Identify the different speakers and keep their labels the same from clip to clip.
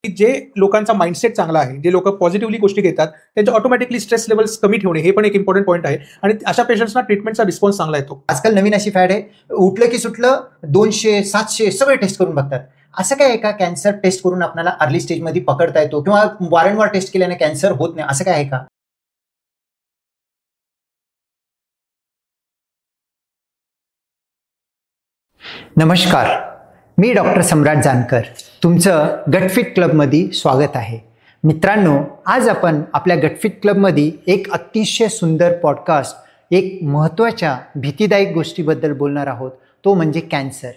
Speaker 1: जे लोकांचा माइंडसेट चांगला आहे, जे लोक पॉझिटिव्हली गोष्टी घेतात, त्यांचे ऑटोमॅटिकली स्ट्रेस लेवल्स कमी ठेवणे हे पण एक इम्पॉर्टंट पॉईंट आहे आणि अशा पेशंट्सना ट्रीटमेंटचा रिस्पॉन्स चांगला येतो.
Speaker 2: आजकाल नवीन अशी फॅड आहे, उठलं की सुटलं 200 700 सगळे टेस्ट करून बघतात. असं काय आहे का कॅन्सर टेस्ट करून आपल्याला अर्ली स्टेजमध्ये पकडता येतो किंवा वारंवार टेस्ट केल्याने कॅन्सर होत नाही, असं काय आहे का? नमस्कार, मी डॉक्टर सम्राट जानकर, तुमचं गटफिट क्लबमध्ये स्वागत आहे. मित्रांनो, आज आपण आपल्या गटफिट क्लबमध्ये एक अतिशय सुंदर पॉडकास्ट, एक महत्त्वाच्या भीतीदायक गोष्टीबद्दल बोलणार आहोत, तो म्हणजे कॅन्सर.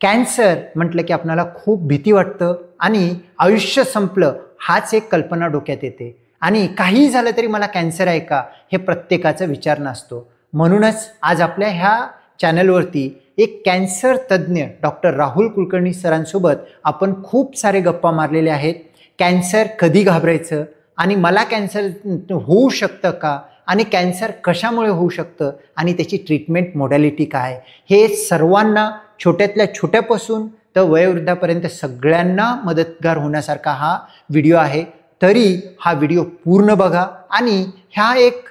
Speaker 2: कॅन्सर म्हटलं की आपल्याला खूप भीती वाटतं आणि आयुष्य संपलं हाच एक कल्पना डोक्यात येते आणि काहीही झालं तरी मला कॅन्सर आहे का हे प्रत्येकाचा विचार नसतो. म्हणूनच आज आपल्या ह्या चॅनलवरती एक कॅन्सर तज्ज्ञ डॉक्टर राहुल कुलकर्णी सरांसोबत आपण खूप सारे गप्पा मारलेले आहेत. कॅन्सर कधी घाबरायचं आणि मला कॅन्सर होऊ शकतं का आणि कॅन्सर कशामुळे होऊ शकतं आणि त्याची ट्रीटमेंट मोडॅलिटी काय, हे सर्वांना छोट्यातल्या छोट्यापासून तर वयोवृद्धापर्यंत सगळ्यांना मदतगार होण्यासारखा हा व्हिडिओ आहे. तरी हा व्हिडिओ पूर्ण बघा आणि ह्या एक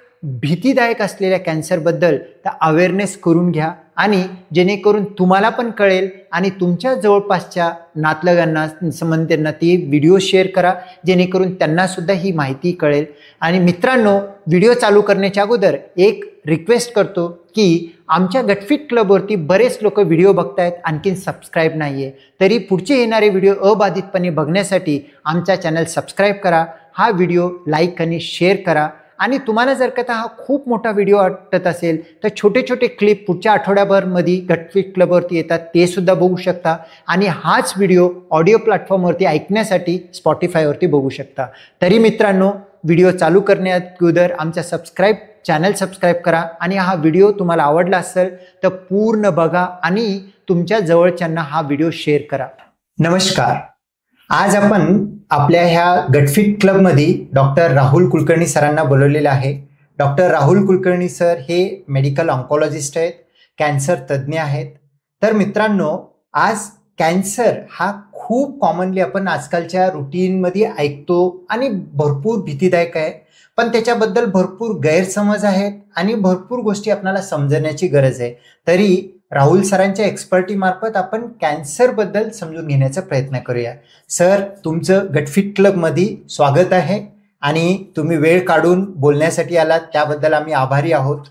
Speaker 2: भीतीदायक असलेल्या कॅन्सरबद्दल अवेअरनेस करून घ्या आणि जेणेकरून तुम्हाला पण कळेल आणि तुमच्या जवळपासच्या नातलगांना संबंधितांना ती व्हिडिओ शेअर करा, जेणेकरून त्यांना सुद्धा ही माहिती कळेल. आणि मित्रांनो, व्हिडिओ चालू करण्याच्या अगोदर एक रिक्वेस्ट करतो की आमच्या गटफिट क्लबवरती बरेच लोक व्हिडिओ बघतायत, आणखीन सबस्क्राईब नाही आहे, तरी पुढचे येणारे व्हिडिओ अबाधितपणे बघण्यासाठी आमचा चॅनल सबस्क्राईब करा, हा व्हिडिओ लाईक आणि शेअर करा. आणि तुम्हाला जर का हा खूप मोठा व्हिडिओ वाटत असेल तर छोटे छोटे क्लिप पुढच्या आठवड्याभरमध्ये गटफिट क्लबवरती येतात, ते सुद्धा बघू शकता. आणि हाच व्हिडिओ ऑडिओ प्लॅटफॉर्मवरती ऐकण्यासाठी स्पॉटिफायवरती बघू शकता. तरी मित्रांनो, व्हिडिओ चालू करण्याअगोदर आमचा चॅनल सबस्क्राईब करा आणि हा व्हिडिओ तुम्हाला आवडला असेल तर पूर्ण बघा आणि तुमच्या जवळच्यांना हा व्हिडिओ शेअर करा. नमस्कार, आज आपण आपल्या ह्या गटफिट क्लबमध्ये डॉक्टर राहुल कुलकर्णी सरांना बोलवलेलं आहे. डॉक्टर राहुल कुलकर्णी सर हे मेडिकल ऑन्कॉलॉजिस्ट आहेत, कॅन्सर तज्ज्ञ आहेत. तर मित्रांनो, आज कॅन्सर हा खूप कॉमनली आपण आजकालच्या रुटीनमध्ये ऐकतो आणि भरपूर भीतीदायक आहे, पण त्याच्याबद्दल भरपूर गैरसमज आहेत आणि भरपूर गोष्टी आपल्याला समजण्याची गरज आहे. तरी राहुल सरांच्या एक्सपर्टी मार्फत आपण कॅन्सरबद्दल समजून घेण्याचा प्रयत्न करूया. सर, तुमचं गटफिट क्लबमध्ये स्वागत आहे आणि तुम्ही वेळ काढून बोलण्यासाठी आलात, त्याबद्दल आम्ही आभारी आहोत.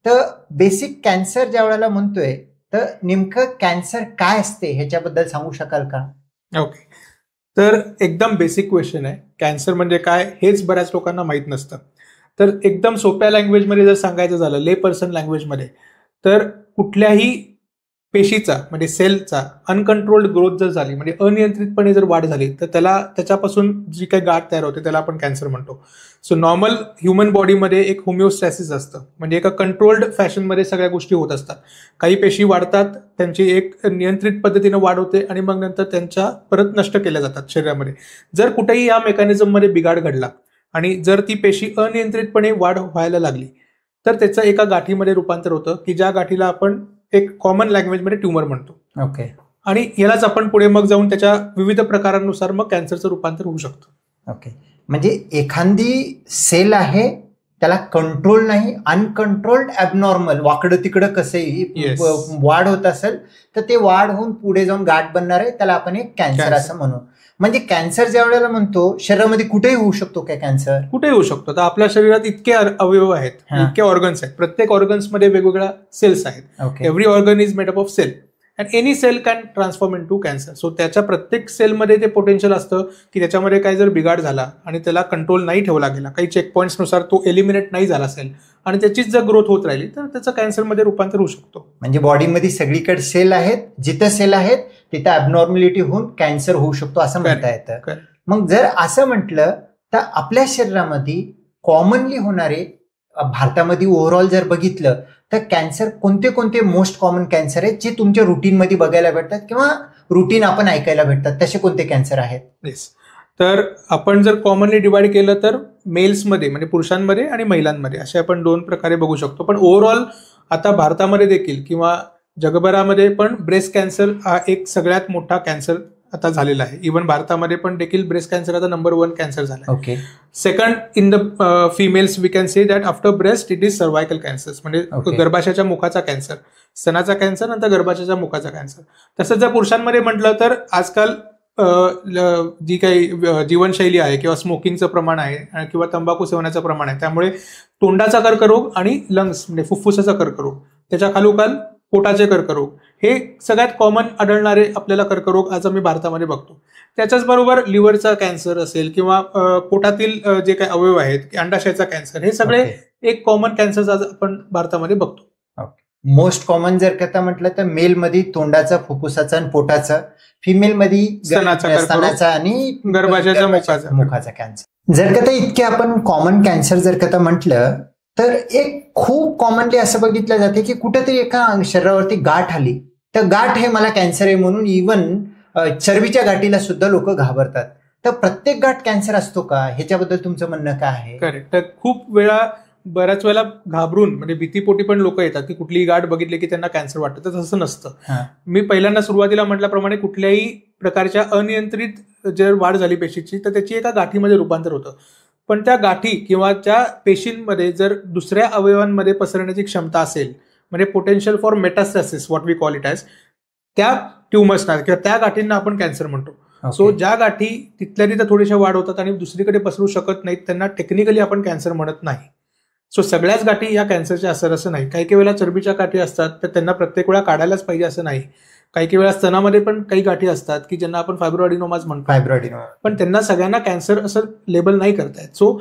Speaker 2: तर बेसिक कॅन्सर ज्या वेळेला म्हणतोय तर नेमकं कॅन्सर काय असते ह्याच्याबद्दल सांगू शकाल का?
Speaker 1: ओके, तर एकदम बेसिक क्वेश्चन आहे. कॅन्सर म्हणजे काय हेच बऱ्याच लोकांना माहीत नसतं. तर एकदम सोप्या लँग्वेजमध्ये जर सांगायचं झालं, ले पर्सन लँग्वेजमध्ये, तर कुठल्याही पेशीचा म्हणजे सेलचा अनकंट्रोल्ड ग्रोथ जर झाली, म्हणजे अनियंत्रितपणे जर वाढ झाली, तर त्याच्यापासून जी काही गाठ तयार होते त्याला आपण कॅन्सर म्हणतो. सो नॉर्मल ह्युमन बॉडीमध्ये एक होमिओस्टॅसिस असतं, म्हणजे एका कंट्रोल्ड फॅशनमध्ये सगळ्या गोष्टी होत असतात. काही पेशी वाढतात, त्यांची एक नियंत्रित पद्धतीने वाढ होते आणि मग नंतर त्यांच्या परत नष्ट केल्या जातात शरीरामध्ये. जर कुठेही या मेकॅनिझममध्ये बिघाड घडला आणि जर ती पेशी अनियंत्रितपणे वाढ व्हायला लागली तर त्याचं एका गाठीमध्ये रूपांतर होतं की ज्या गाठीला आपण एक कॉमन लँग्वेजमध्ये ट्यूमर म्हणतो.
Speaker 2: ओके.
Speaker 1: आणि यालाच आपण पुढे मग जाऊन त्याच्या विविध प्रकारांनुसार मग कॅन्सरचं रूपांतर होऊ शकतं.
Speaker 2: ओके, म्हणजे एखादी सेल आहे त्याला कंट्रोल नाही, अनकंट्रोल्ड ॲबनॉर्मल वाकडं तिकडं कसंही वाढ होत असेल तर ते वाढ होऊन पुढे जाऊन गाठ बनणार आहे, त्याला आपण एक कॅन्सर असं म्हणू. म्हणजे कॅन्सर ज्या वेळेला म्हणतो शरीरामध्ये कुठेही होऊ शकतो का कॅन्सर?
Speaker 1: कुठेही होऊ शकतो. तर आपल्या शरीरात इतके अवयव आहेत, इतके ऑर्गन्स आहेत, प्रत्येक ऑर्गन्समध्ये वेगवेगळ्या सेल्स आहेत. Every organ is made up of cell and any cell can transform into cancer. So त्याच्या प्रत्येक सेलमध्ये ते पोटेन्शियल असतं की त्याच्यामध्ये काही जर बिघाड झाला आणि त्याला कंट्रोल नाही ठेवला गेला, काही चेक पॉईंट्सनुसार तो एलिमिनेट नाही झाला असेल आणि त्याचीच जर ग्रोथ होत राहिली तर त्याचं कॅन्सरमध्ये रूपांतर होऊ शकतो.
Speaker 2: म्हणजे बॉडीमध्ये सगळीकडे सेल आहेत, जिथं सेल आहेत तिथं ॲबनॉर्मॅलिटी होऊन कॅन्सर होऊ शकतो असं म्हणता येतं. मग जर असं म्हटलं तर आपल्या शरीरामध्ये कॉमनली होणारे, भारतामध्ये ओव्हरऑल जर बघितलं तर कॅन्सर कोणते कोणते मोस्ट कॉमन कॅन्सर आहेत जे तुमच्या रुटीनमध्ये बघायला भेटतात किंवा रुटीन आपण ऐकायला भेटतात, तसे कोणते कॅन्सर आहेत?
Speaker 1: येस, तर आपण जर कॉमनली डिवाइड केलं तर मेल्समध्ये म्हणजे पुरुषांमध्ये आणि महिलांमध्ये असे आपण दोन प्रकारे बघू शकतो. पण ओव्हरऑल आता भारतामध्ये देखील किंवा जगभरामध्ये पण ब्रेस्ट कॅन्सर हा एक सगळ्यात मोठा कॅन्सर आता झालेला आहे. इव्हन भारतामध्ये पण देखील ब्रेस्ट कॅन्सर आता नंबर 1 कॅन्सर झाला.
Speaker 2: Okay.
Speaker 1: Second in the females we can say that after breast it is cervical cancer, म्हणजे गर्भाशयाच्या मुखाचा कॅन्सर, स्तनाचा कॅन्सर, नंतर गर्भाशयाच्या मुखाचा कॅन्सर. तसंच जर पुरुषांमध्ये म्हटलं तर आजकाल जी काही जीवनशैली आहे किंवा स्मोकिंगचं प्रमाण आहे किंवा तंबाखू सेवनाचं प्रमाण आहे, त्यामुळे तोंडाचा कर्करोग आणि लंग्स म्हणजे फुफ्फुसाचा कर्करोग, त्याच्या खालोखाल पोटाचे कर्करोग, हे सगळ्यात कॉमन आढळणारे आपल्याला कर्करोग आज आम्ही भारतामध्ये बघतो. त्याच्याच बरोबर लिव्हरचा कॅन्सर असेल किंवा पोटातील जे काही अवयव आहेत, अंडाशयाचा कॅन्सर, हे सगळे एक कॉमन कॅन्सर आज आपण भारतामध्ये बघतो.
Speaker 2: मोस्ट कॉमन जर का म्हटलं तर मेल मध्ये तोंडाचा, फुफ्फुसाचा आणि पोटाचा, फिमेल मध्ये स्तनाचा आणि
Speaker 1: गर्भाशयाच्या
Speaker 2: मुखाचा कॅन्सर. जर का इतके आपण कॉमन कॅन्सर जर का म्हटलं तर एक खूप कॉमनली असं बघितलं जाते की कुठेतरी एका शरीरावरती गाठ आली तर गाठ हे मला कॅन्सर आहे म्हणून इव्हन चरबीच्या गाठीला सुद्धा लोक घाबरतात. तर प्रत्येक गाठ कॅन्सर असतो का, ह्याच्याबद्दल तुमचं म्हणणं काय आहे?
Speaker 1: करेक्ट. तर खूप बऱ्याच वेळेला घाबरून म्हणजे भीतीपोटी पण लोक येतात की कुठलीही गाठ बघितली की त्यांना कॅन्सर वाटतं, तर तसं नसतं. मी पहिल्यांदा सुरुवातीला म्हटल्याप्रमाणे कुठल्याही प्रकारच्या अनियंत्रित जर वाढ झाली पेशीची तर त्याची एका गाठीमध्ये रूपांतर होतं. पण त्या गाठी किंवा त्या पेशींमध्ये जर दुसऱ्या अवयवांमध्ये पसरण्याची क्षमता असेल, म्हणजे potential for metastasis what we call it as, त्या ट्युमर्सना किंवा त्या गाठींना आपण कॅन्सर म्हणतो. सो ज्या गाठी तिथल्या तिथं थोड्याशा वाढ होतात आणि दुसरीकडे पसरू शकत नाहीत त्यांना टेक्निकली आपण कॅन्सर म्हणत नाही. सो सगळ्याच गाठी या कॅन्सरच्या असर असं नाही. काही वेळेला चरबीच्या गाठी असतात तर त्यांना प्रत्येक वेळा काढायलाच पाहिजे असं नाही. काही वेळा स्तनामध्ये पण काही गाठी असतात की ज्यांना आपण फायब्रोअडिनोमाज म्हणतो, पण त्यांना सगळ्यांना कॅन्सर असं लेबल नाही करतायत. सो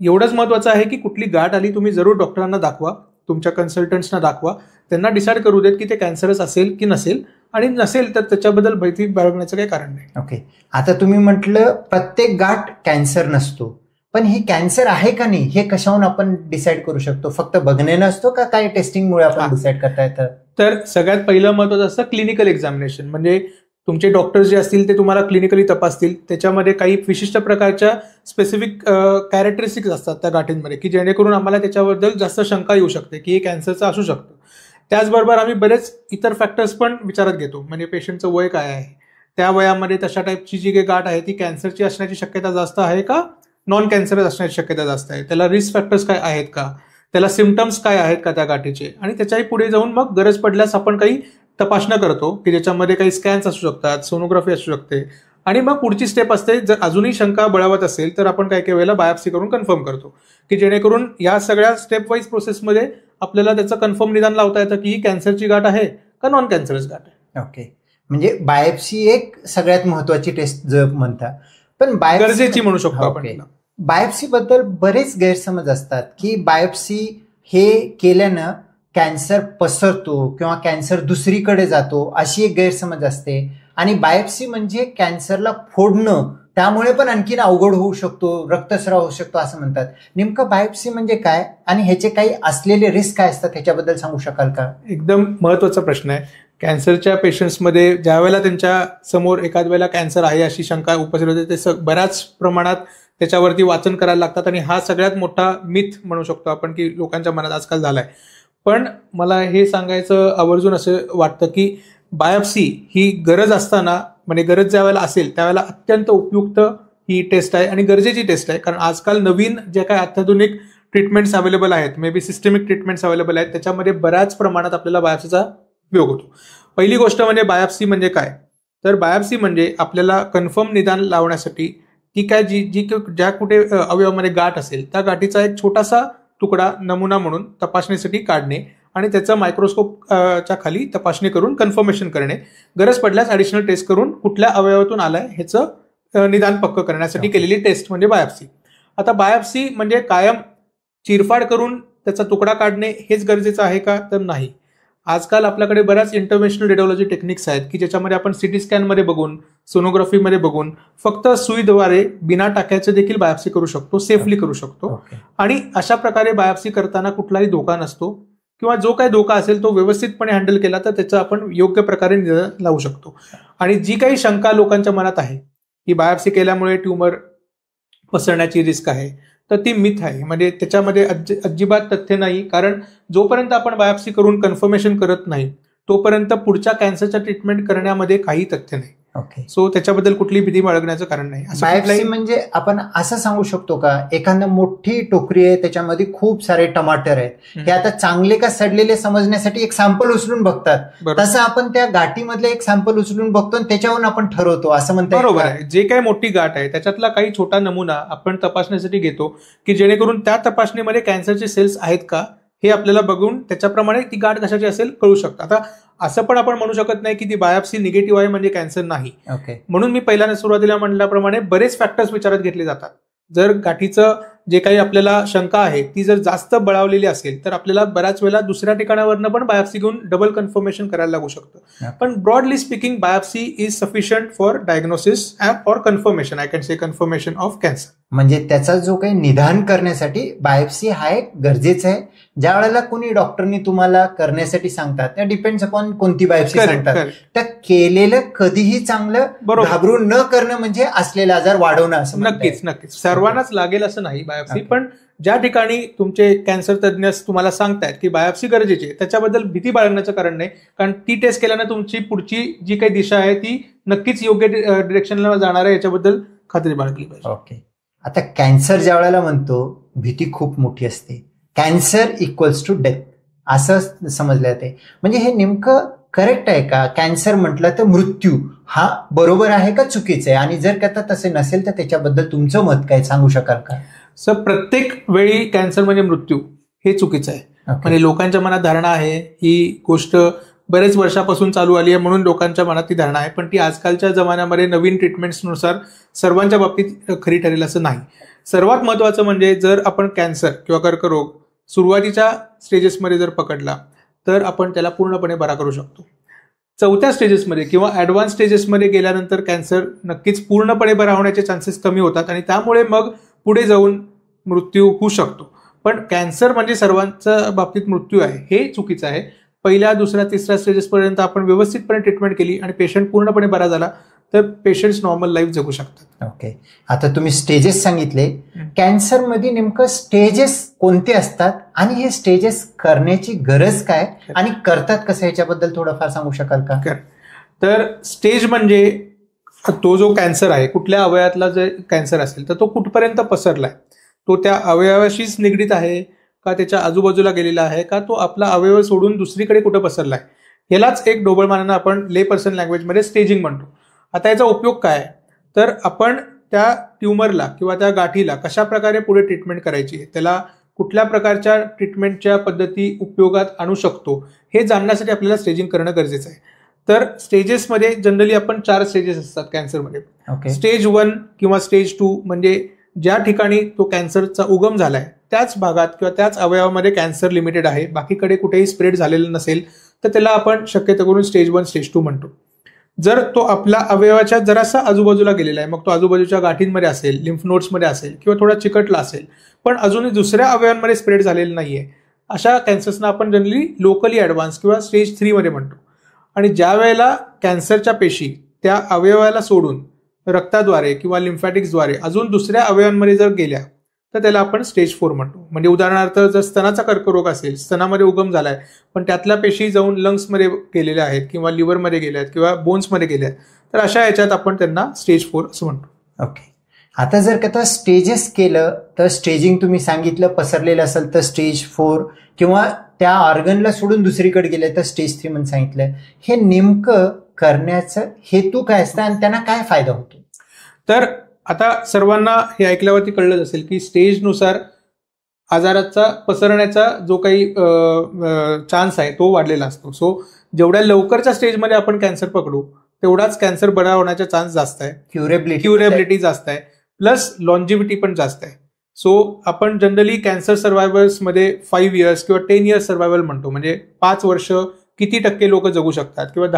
Speaker 1: एवढंच महत्वाचं आहे की कुठली गाठ आली तुम्ही जरूर डॉक्टरांना दाखवा, तुमच्या कन्सल्टंट्सना दाखवा, त्यांना डिसाईड करू देत की ते कॅन्सरच असेल की नसेल, आणि नसेल तर त्याच्याबद्दल भीती बाळगण्याचं काही कारण नाही.
Speaker 2: ओके. आता तुम्ही म्हटलं प्रत्येक गाठ कॅन्सर नसतो, पण ही कॅन्सर आहे का नाही हे कशाहून आपण डिसाईड करू शकतो? फक्त बघण्यानं असतो का काही टेस्टिंगमुळे आपण डिसाईड करता येतं?
Speaker 1: तर सगळ्यात पहिलं महत्वाचं असतं क्लिनिकल एक्झामिनेशन. म्हणजे तुमचे डॉक्टर जे असतील ते तुम्हाला क्लिनिकली तपासतील, त्याच्यामध्ये काही विशिष्ट प्रकारच्या स्पेसिफिक कॅरेक्टरिस्टिक्स असतात त्या गाठींमध्ये की जेणेकरून आम्हाला त्याच्याबद्दल जास्त शंका येऊ शकते की हे कॅन्सरचं असू शकतं. त्याचबरोबर आम्ही बरेच इतर फॅक्टर्स पण विचारात घेतो, म्हणजे पेशंटचं वय काय आहे, त्या वयामध्ये तशा टाईपची जी काही गाठ आहे ती कॅन्सरची असण्याची शक्यता जास्त आहे का नॉन कॅन्सरच असण्याची शक्यता जास्त आहे, त्याला रिस्क फॅक्टर्स काय आहेत का, त्याला सिम्पटम्स काय आहेत का त्या गाठीचे, आणि त्याच्याही पुढे जाऊन मग गरज पडल्यास आपण काही तपासणं करतो की ज्याच्यामध्ये काही स्कॅन्स असू शकतात, सोनोग्राफी असू शकते, आणि मग पुढची स्टेप असते जर अजूनही शंका बळावत असेल तर आपण काही वेळेला बायोप्सी करून कन्फर्म करतो की जेणेकरून या सगळ्या स्टेप वाईज प्रोसेसमध्ये आपल्याला त्याचं कन्फर्म निदान लावता येतं की ही कॅन्सरची गाठ आहे का नॉन कॅन्सरस गाठ आहे.
Speaker 2: ओके. म्हणजे बायोप्सी एक सगळ्यात महत्वाची टेस्ट जर म्हणता, पण
Speaker 1: गरजेची म्हणू शकतो आपण.
Speaker 2: बायोप्सी बद्दल बरेच गैरसमज असतात की बायोप्सी हे केल्यानं कॅन्सर पसरतो किंवा कॅन्सर दुसरीकडे जातो, अशी एक गैरसमज असते. आणि बायोप्सी म्हणजे कॅन्सरला फोडणं, त्यामुळे पण आणखीन अवघड होऊ शकतो, रक्तस्राव होऊ शकतो असं म्हणतात. नेमकं बायोप्सी म्हणजे काय आणि ह्याचे काही असलेले रिस्क काय असतात ह्याच्याबद्दल सांगू शकाल का?
Speaker 1: एकदम महत्वाचा प्रश्न आहे. कॅन्सरच्या पेशंट्समध्ये ज्या वेळेला त्यांच्या समोर एखाद वेळेला कॅन्सर आहे अशी शंका उपस्थित होते, ते बऱ्याच प्रमाणात त्याच्यावरती वाचन करायला लागतात, आणि हा सगळ्यात मोठा मिथ म्हणू शकतो आपण की लोकांच्या मनात आजकाल झालाय. पण मला हे सांगायचं आवर्जून असं वाटतं की बायोप्सी ही गरज असताना, म्हणजे गरज ज्या वेळेला असेल त्यावेळेला अत्यंत उपयुक्त ही टेस्ट आहे आणि गरजेची टेस्ट आहे. कारण आजकाल नवीन ज्या काही अत्याधुनिक ट्रीटमेंट्स अवेलेबल आहेत, may be systemic treatments available आहेत, त्याच्यामध्ये बऱ्याच प्रमाणात आपल्याला बायोप्सीचा उपयोग होतो. पहिली गोष्ट म्हणजे बायोप्सी म्हणजे काय, तर बायोप्सी म्हणजे आपल्याला कन्फर्म निदान लावण्यासाठी की काय ज्या कुठे अवयवामध्ये गाठ असेल त्या गाठीचा एक छोटासा तुकडा नमुना म्हणून तपासणीसाठी काढणे आणि त्याचं मायक्रोस्कोपच्या खाली तपासणी करून कन्फर्मेशन करणे, गरज पडल्यास ॲडिशनल टेस्ट करून कुठल्या अवयवातून आलाय ह्याचं निदान पक्क करण्यासाठी केलेली टेस्ट म्हणजे बायोप्सी. आता बायोप्सी म्हणजे कायम चिरफाड करून त्याचा तुकडा काढणे हेच गरजेचं आहे का, तर नाही. आजकाल आपल्याकडे बऱ्याच इंटरव्हेन्शनल रेडिओलॉजी टेक्निक्स आहेत की ज्याच्यामध्ये आपण सिटी स्कॅनमध्ये बघून, सोनोग्राफीमध्ये बघून, फक्त सुईद्वारे बिना टाक्याचे देखील बायोप्सी करू शकतो, सेफली करू शकतो. आणि अशा प्रकारे बायोप्सी करताना कुठलाही धोका नसतो, किंवा जो काही धोका असेल तो व्यवस्थितपणे हँडल केला तर त्याचं आपण योग्य प्रकारे निदान लावू शकतो. आणि जी काही शंका लोकांच्या मनात आहे की बायोप्सी केल्यामुळे ट्यूमर पसरण्याची रिस्क आहे, तर ती मिथ आहे. म्हणजे त्याच्यामध्ये अजिबात तथ्य नाही. कारण जोपर्यंत आपण बायोप्सी करून कन्फर्मेशन करत नाही तोपर्यंत पुढच्या कॅन्सरच्या ट्रीटमेंट करण्यामध्ये काही तथ्य नाही.
Speaker 2: ओके.
Speaker 1: सो त्याच्याबद्दल कुठली भीती बाळगण्याचं कारण नाही.
Speaker 2: बायोप्सी म्हणजे आपण असं सांगू शकतो का, एखादं मोठी टोकरी आहे त्याच्यामध्ये खूप सारे टमाटर आहेत, हे आता चांगले का सडलेले समजण्यासाठी एक सॅम्पल उचलून बघतात, तसं आपण त्या गाठीमधले एक सॅम्पल उचलून बघतो आणि त्याच्यावरून आपण ठरवतो असं म्हणतात?
Speaker 1: बरोबर आहे. जे काही मोठी गाठ आहे त्याच्यातला काही छोटा नमुना आपण तपासण्यासाठी घेतो की जेणेकरून त्या तपासणीमध्ये कॅन्सरचे सेल्स आहेत का हे आपल्याला बघून त्याच्याप्रमाणे ती गाठ कशाची असेल कळू शकतं. आता असं पण आपण म्हणू शकत नाही की ती बायोप्सी निगेटिव्ह आहे म्हणजे कॅन्सर नाही. म्हणून मी पहिल्यांदा सुरुवातीला म्हटल्याप्रमाणे बरेच फॅक्टर्स विचारात घेतले जातात. जर गाठीचं जे काही आपल्याला शंका आहे ती जर जास्त बळावलेली असेल तर आपल्याला बऱ्याच वेळेला दुसऱ्या ठिकाणावरनं पण बायोप्सी घेऊन डबल कन्फर्मेशन करायला लागू शकतं. पण broadly speaking biopsy is sufficient for diagnosis or confirmation, I can say confirmation of cancer.
Speaker 2: म्हणजे त्याचा जो काही निदान करण्यासाठी बायोप्सी हा एक गरजेचं आहे. ज्या वेळेला कोणी डॉक्टरनी तुम्हाला करण्यासाठी सांगतात, त्या डिपेंड्स अपॉन कोणती बायोप्सी सांगतात, त्या केलेलं कधीही चांगलं, घाबरून न करणं म्हणजे असलेले आजार वाढवणं असं.
Speaker 1: नक्कीच सर्वांनाच लागेल असं नाही बायोप्सी, पण ज्या ठिकाणी तुमचे कॅन्सर तज्ज्ञ तुम्हाला सांगतायत की बायोप्सी गरजेची आहे त्याच्याबद्दल भीती बाळगण्याचं कारण नाही, कारण ती टेस्ट केल्यानं तुमची पुढची जी काही दिशा आहे ती नक्कीच योग्य डिरेक्शनला जाणार आहे याच्याबद्दल खात्री बाळगली पाहिजे.
Speaker 2: ओके. आता कॅन्सर ज्या वेळेला म्हणतो भीती खूप मोठी असते. कॅन्सर इक्वल्स टू डेथ असं समजलं जाते. म्हणजे हे नेमकं करेक्ट आहे का? कॅन्सर म्हटलं तर मृत्यू हा बरोबर आहे का चुकीचं आहे? आणि जर का तसे नसेल तर त्याच्याबद्दल तुमचं मत काय सांगू शकाल का?
Speaker 1: सर, प्रत्येक वेळी कॅन्सर म्हणजे मृत्यू हे चुकीचं आहे. म्हणजे लोकांच्या मनात धारणा आहे, ही गोष्ट बरेच वर्षापासून चालू आली आहे म्हणून लोकांच्या मनात ती धारणा आहे, पण ती आजकालच्या जमान्यामध्ये नवीन ट्रीटमेंट्सनुसार सर्वांच्या बाबतीत खरी ठरेल असं नाही. सर्वात महत्वाचं म्हणजे जर आपण कॅन्सर किंवा कर्करोग सुरुवातीच्या स्टेजेसमध्ये जर पकडला तर आपण त्याला पूर्णपणे बरा करू शकतो. चौथ्या स्टेजेसमध्ये किंवा ॲडव्हान्स स्टेजेसमध्ये गेल्यानंतर कॅन्सर नक्कीच पूर्णपणे बरा होण्याचे चान्सेस कमी होतात आणि त्यामुळे मग पुढे जाऊन मृत्यू होऊ शकतो. पण कॅन्सर म्हणजे सर्वांच्या बाबतीत मृत्यू आहे हे चुकीचं आहे. पहिल्या, दुसऱ्या, तिसऱ्या स्टेजेसपर्यंत आपण व्यवस्थितपणे ट्रीटमेंट केली आणि पेशंट पूर्णपणे बरा झाला तर पेशंट्स नॉर्मल लाईफ जगू शकतात.
Speaker 2: ओके. आता तुम्ही स्टेजेस सांगितले, कॅन्सरमध्ये नेमकं स्टेजेस कोणते असतात आणि हे स्टेजेस करण्याची गरज काय आणि करतात कसं याच्याबद्दल थोडंफार सांगू शकाल का?
Speaker 1: तर स्टेज म्हणजे तो जो कॅन्सर आहे, कुठल्या अवयवातला जर कॅन्सर असेल तर तो कुठपर्यंत पसरलाय, तो त्या अवयवाशीच निगडीत आहे का त्याच्या आजूबाजूला गेलेला आहे का तो आपला अवयव सोडून दुसरीकडे कुठं पसरलाय, यालाच एक ढोबळमानानं आपण ले पर्सन लँग्वेजमध्ये स्टेजिंग म्हणतो. आता याचा उपयोग काय, तर आपण त्या ट्युमरला किंवा त्या गाठीला कशा प्रकारे पुढे ट्रीटमेंट करायची आहे, त्याला कुठल्या प्रकारच्या ट्रीटमेंटच्या पद्धती उपयोगात आणू शकतो हे जाणण्यासाठी आपल्याला स्टेजिंग करणं गरजेचं आहे. तर स्टेजेसमध्ये जनरली आपण 4 स्टेजेस असतात कॅन्सरमध्ये. स्टेज 1 किंवा स्टेज 2 म्हणजे ज्या ठिकाणी तो कॅन्सरचा उगम झालाय त्याच भागात किंवा त्याच अवयवामध्ये कॅन्सर लिमिटेड आहे, बाकीकडे कुठेही स्प्रेड झालेलं नसेल तर त्याला आपण शक्यतो करून स्टेज 1 स्टेज 2 म्हणतो. जर तो आपल्या अवयवाच्या जरासा आजूबाजूला गेलेला आहे, मग तो आजूबाजूच्या गाठींमध्ये असेल, लिम्फ नोड्समध्ये असेल किंवा थोडा चिकटला असेल पण अजूनही दुसऱ्या अवयवांमध्ये स्प्रेड झालेलं नाहीये, अशा कॅन्सर्सना आपण जनरली लोकली ॲडव्हान्स किंवा स्टेज 3 मध्ये म्हणतो. आणि ज्या वेळेला कॅन्सरच्या पेशी त्या अवयवाला सोडून रक्ताद्वारे किंवा लिम्फॅटिक्सद्वारे अजून दुसऱ्या अवयवांमध्ये जर गेल्या तर त्याला आपण स्टेज 4 म्हणतो. म्हणजे उदाहरणार्थ जर स्तनाचा कर्करोग असेल, स्तनामध्ये उगम झालाय पण त्यातल्या पेशी जाऊन लंग्समध्ये गेलेल्या आहेत किंवा लिव्हरमध्ये गेल्या आहेत किंवा बोन्समध्ये गेल्या आहेत तर अशा याच्यात आपण त्यांना स्टेज 4 असं म्हणतो.
Speaker 2: ओके. आता जर का स्टेजेस केलं तर स्टेजिंग तुम्ही सांगितलं पसरलेलं असेल तर स्टेज 4 किंवा त्या ऑर्गनला सोडून दुसरीकडे गेले तर स्टेज 3 म्हणून सांगितलं. हे नेमकं करण्याचं हेतू काय असतं आणि त्यांना काय फायदा होतो?
Speaker 1: तर आता सर्वांना हे ऐकल्यावरती कळलंच असेल की स्टेजनुसार आजाराचा पसरण्याचा जो काही चान्स आहे तो वाढलेला असतो. सो जेवढ्या लवकरच्या स्टेजमध्ये आपण कॅन्सर पकडू तेवढाच कॅन्सर बरा होण्याचा चान्स जास्त आहे, क्युरेबिलिटी जास्त आहे, प्लस लॉन्जिव्हिटी पण जास्त आहे. सो आपण जनरली कॅन्सर सर्व्हायव्हर्समध्ये 5 इयर्स किंवा 10 इयर्स सर्व्हायव्हल म्हणतो. म्हणजे 5 वर्ष किती टक्के लोक जगू शकतात किंवा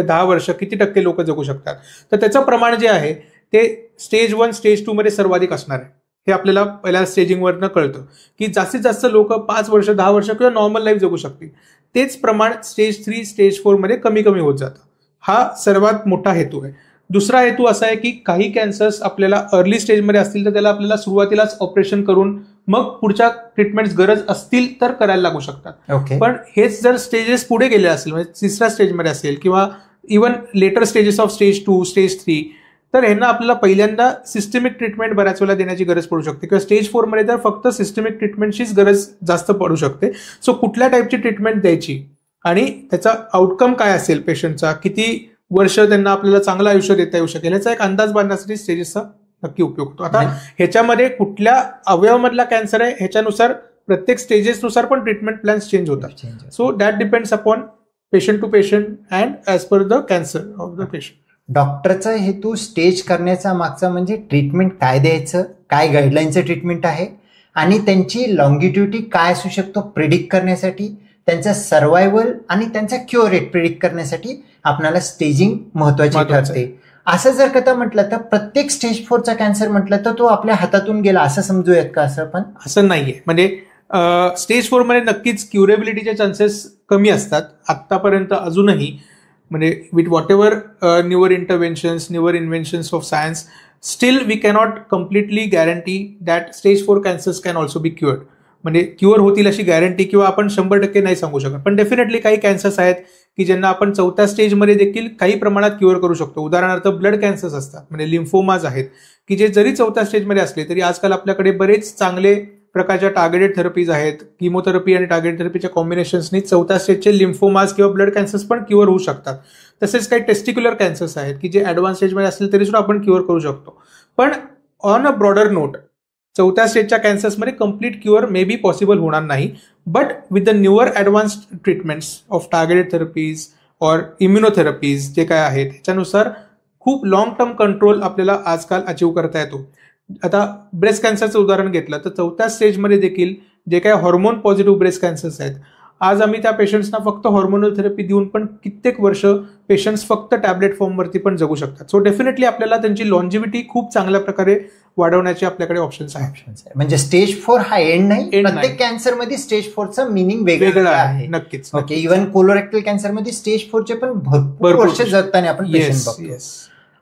Speaker 1: 10 वर्ष किती टक्के लोक जगू शकतात. तर त्याचं प्रमाण जे आहे ते स्टेज 1 स्टेज 2 मध्ये सर्वाधिक असणार आहे. हे आपल्याला पहिल्या स्टेजिंगवरनं कळतं की जास्तीत जास्त लोक 5 वर्ष 10 वर्ष किंवा नॉर्मल लाईफ जगू शकतील. तेच प्रमाण स्टेज 3 स्टेज 4 मध्ये कमी कमी होत जातं. हा सर्वात मोठा हेतू आहे. दुसरा हेतू असा आहे की काही कॅन्सर्स आपल्याला अर्ली स्टेजमध्ये असतील तर त्याला आपल्याला सुरुवातीलाच ऑपरेशन करून मग पुढच्या ट्रीटमेंट्स गरज असतील तर करायला लागू शकतात.
Speaker 2: ओके.
Speaker 1: पण हेच जर स्टेजेस पुढे गेले असेल म्हणजे 3ऱ्या स्टेजमध्ये असेल किंवा even later stages of stage 2, stage 3, तर ह्यांना आपल्याला पहिल्यांदा सिस्टमिक ट्रीटमेंट बऱ्याच वेळेला देण्याची गरज पडू शकते, किंवा स्टेज 4 मध्ये तर फक्त सिस्टमिक ट्रीटमेंटचीच गरज जास्त पडू शकते. सो कुठल्या टाईपची ट्रीटमेंट द्यायची आणि त्याचा आउटकम काय असेल पेशंटचा, किती वर्ष त्यांना आपल्याला चांगलं आयुष्य देता येऊ शकेल, याचा एक अंदाज बांधण्यासाठी स्टेजेसचा नक्की उपयोग होतो. आता ह्याच्यामध्ये कुठल्या अवयवामधला कॅन्सर आहे ह्याच्यानुसार प्रत्येक स्टेजेसनुसार पण ट्रीटमेंट प्लॅन्स चेंज होतात. So that depends upon patient to patient and as per the cancer of the patient.
Speaker 2: डॉक्टरचा हेतू स्टेज करण्याचा मागचा म्हणजे ट्रीटमेंट काय द्यायचं, काय गाईडलाईनचं ट्रीटमेंट आहे आणि त्यांची लॉंगिट्युटी काय असू शकतो प्रिडिक्ट करण्यासाठी, त्यांचा सर्व्हायव्हल आणि त्यांचा क्युअर रेट प्रिडिक्ट करण्यासाठी आपल्याला स्टेजिंग महत्वाची ठरते. असं जर कथा म्हटलं तर प्रत्येक स्टेज 4चा कॅन्सर म्हटलं तर तो आपल्या हातातून गेला असं समजूयात का? असं पण
Speaker 1: असं नाहीये. म्हणजे स्टेज 4 मध्ये नक्कीच क्युरेबिलिटीचे चान्सेस कमी असतात आत्तापर्यंत अजूनही. म्हणजे with whatever newer interventions, newer inventions of science, still we cannot completely guarantee that stage 4 cancers can also be cured. म्हणजे क्युअर होतील अशी गॅरंटी किंवा आपण 100% नाही सांगू शकत, पण डेफिनेटली काही कॅन्सर्स आहेत की ज्यांना आपण 4थ्या स्टेजमध्ये देखील काही प्रमाणात क्युअर करू शकतो. उदाहरणार्थ ब्लड कॅन्सर्स असतात, म्हणजे लिम्फोमाज आहेत की जे जरी 4थ्या स्टेजमध्ये असले तरी आजकाल आपल्याकडे बरेच चांगले प्रकारच्या टार्गेटेड थेरपीज आहेत. किमोथेरपी आणि टार्गेटेड थेरपीच्या कॉम्बिनेशन्सनी 4थ्या स्टेजचे लिम्फोमाज किंवा ब्लड कॅन्सर्स पण क्युअर होऊ शकतात. तसेच काही टेस्टिक्युलर कॅन्सर्स आहेत की जे ॲडव्हान्स स्टेजमध्ये असले तरी सुद्धा आपण क्युअर करू शकतो. पण ऑन अ ब्रॉडर नोट 4थ्या स्टेजच्या कॅन्सर्समध्ये complete cure may be possible होणार नाही. But with the newer advanced treatments of targeted therapies or immunotherapies जे काय आहेत ह्याच्यानुसार खूप लॉंग टर्म कंट्रोल आपल्याला आजकाल अचीव्ह करता येतो. आता ब्रेस्ट कॅन्सरचं उदाहरण घेतलं तर 4थ्या स्टेजमध्ये देखील जे काही हॉर्मोन पॉझिटिव्ह ब्रेस्ट कॅन्सर्स आहेत, आज आम्ही त्या पेशंट्सना फक्त हॉर्मोनल थेरपी देऊन पण कित्येक वर्ष पेशंट्स फक्त टॅबलेट फॉर्मवरती पण जगू शकतात. सो डेफिनेटली आपल्याला त्यांची लॉन्जिव्हिटी खूप चांगल्या प्रकारे वाढवण्याचे आपल्याकडे ऑप्शन्स आहेत.
Speaker 2: म्हणजे स्टेज 4 हा एंड नाही, प्रत्येक कॅन्सर मध्ये स्टेज 4चं मिनिंग वेगळं आहे.
Speaker 1: नक्कीच.
Speaker 2: ओके, इव्हन कोलोरेक्टल कॅन्सर मध्ये स्टेज 4चे पण भरपूर वर्ष जगताना आपण पेशंट बघतो.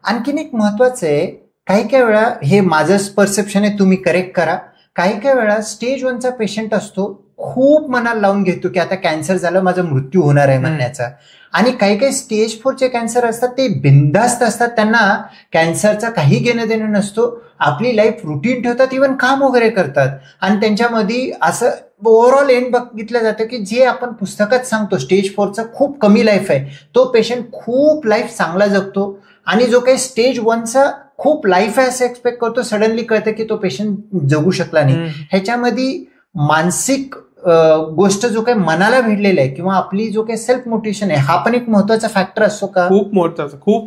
Speaker 2: आणखीन एक महत्वाचं आहे, काही वेळा हे माझं परसेप्शन आहे, तुम्ही करेक्ट करा, काही वेळा स्टेज 1चा पेशंट असतो खूप मनाला लावून घेतो की आता कॅन्सर झालं, माझा मृत्यू होणार आहे म्हणण्याचा, आणि काही स्टेज 4चे कॅन्सर असतात ते बिनधास्त असतात, त्यांना कॅन्सरचा काही घेणं देणं नसतो, आपली लाईफ रुटीन ठेवतात, इव्हन काम वगैरे करतात, आणि त्यांच्यामध्ये असं ओव्हरऑल एंड बघितलं जातं की जे आपण पुस्तकात सांगतो स्टेज 4चा खूप कमी लाईफ आहे, तो पेशंट खूप लाईफ चांगला जगतो, आणि जो काही स्टेज 1चा खूप लाईफ आहे असं एक्सपेक्ट करतो, सडनली कळतं की तो पेशंट जगू शकला नाही. ह्याच्यामध्ये मानसिक गोष्ट जो काही मनाला भिडलेला आहे किंवा आपली जो काही सेल्फ मोटिवेशन आहे हा पण एक महत्वाचा फॅक्टर असतो का?
Speaker 1: खूप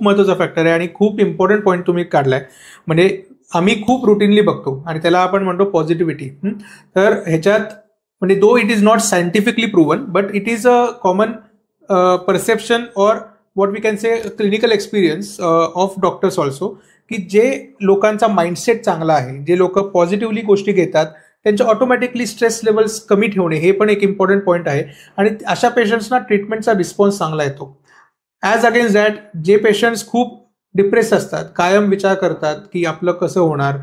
Speaker 1: महत्वाचा फॅक्टर आहे आणि खूप इम्पॉर्टंट पॉईंट तुम्ही काढलाय. म्हणजे आम्ही खूप रुटीनली बघतो आणि त्याला आपण म्हणतो पॉझिटिव्हिटी. तर ह्याच्यात म्हणजे though it is not scientifically proven but it is a common perception or what we can say clinical experience of doctors also, की जे लोकांचा माइंडसेट चांगला आहे, जे लोक पॉझिटिव्हली गोष्टी घेतात, त्यांचे ऑटोमॅटिकली स्ट्रेस लेवल्स कमी ठेवणे हे पण एक इम्पॉर्टंट पॉईंट आहे, आणि अशा पेशंट्सना ट्रीटमेंटचा रिस्पॉन्स चांगला येतो. ॲज अगेन्स्ट दॅट जे पेशंट्स खूप डिप्रेस असतात, कायम विचार करतात की आपलं कसं होणार,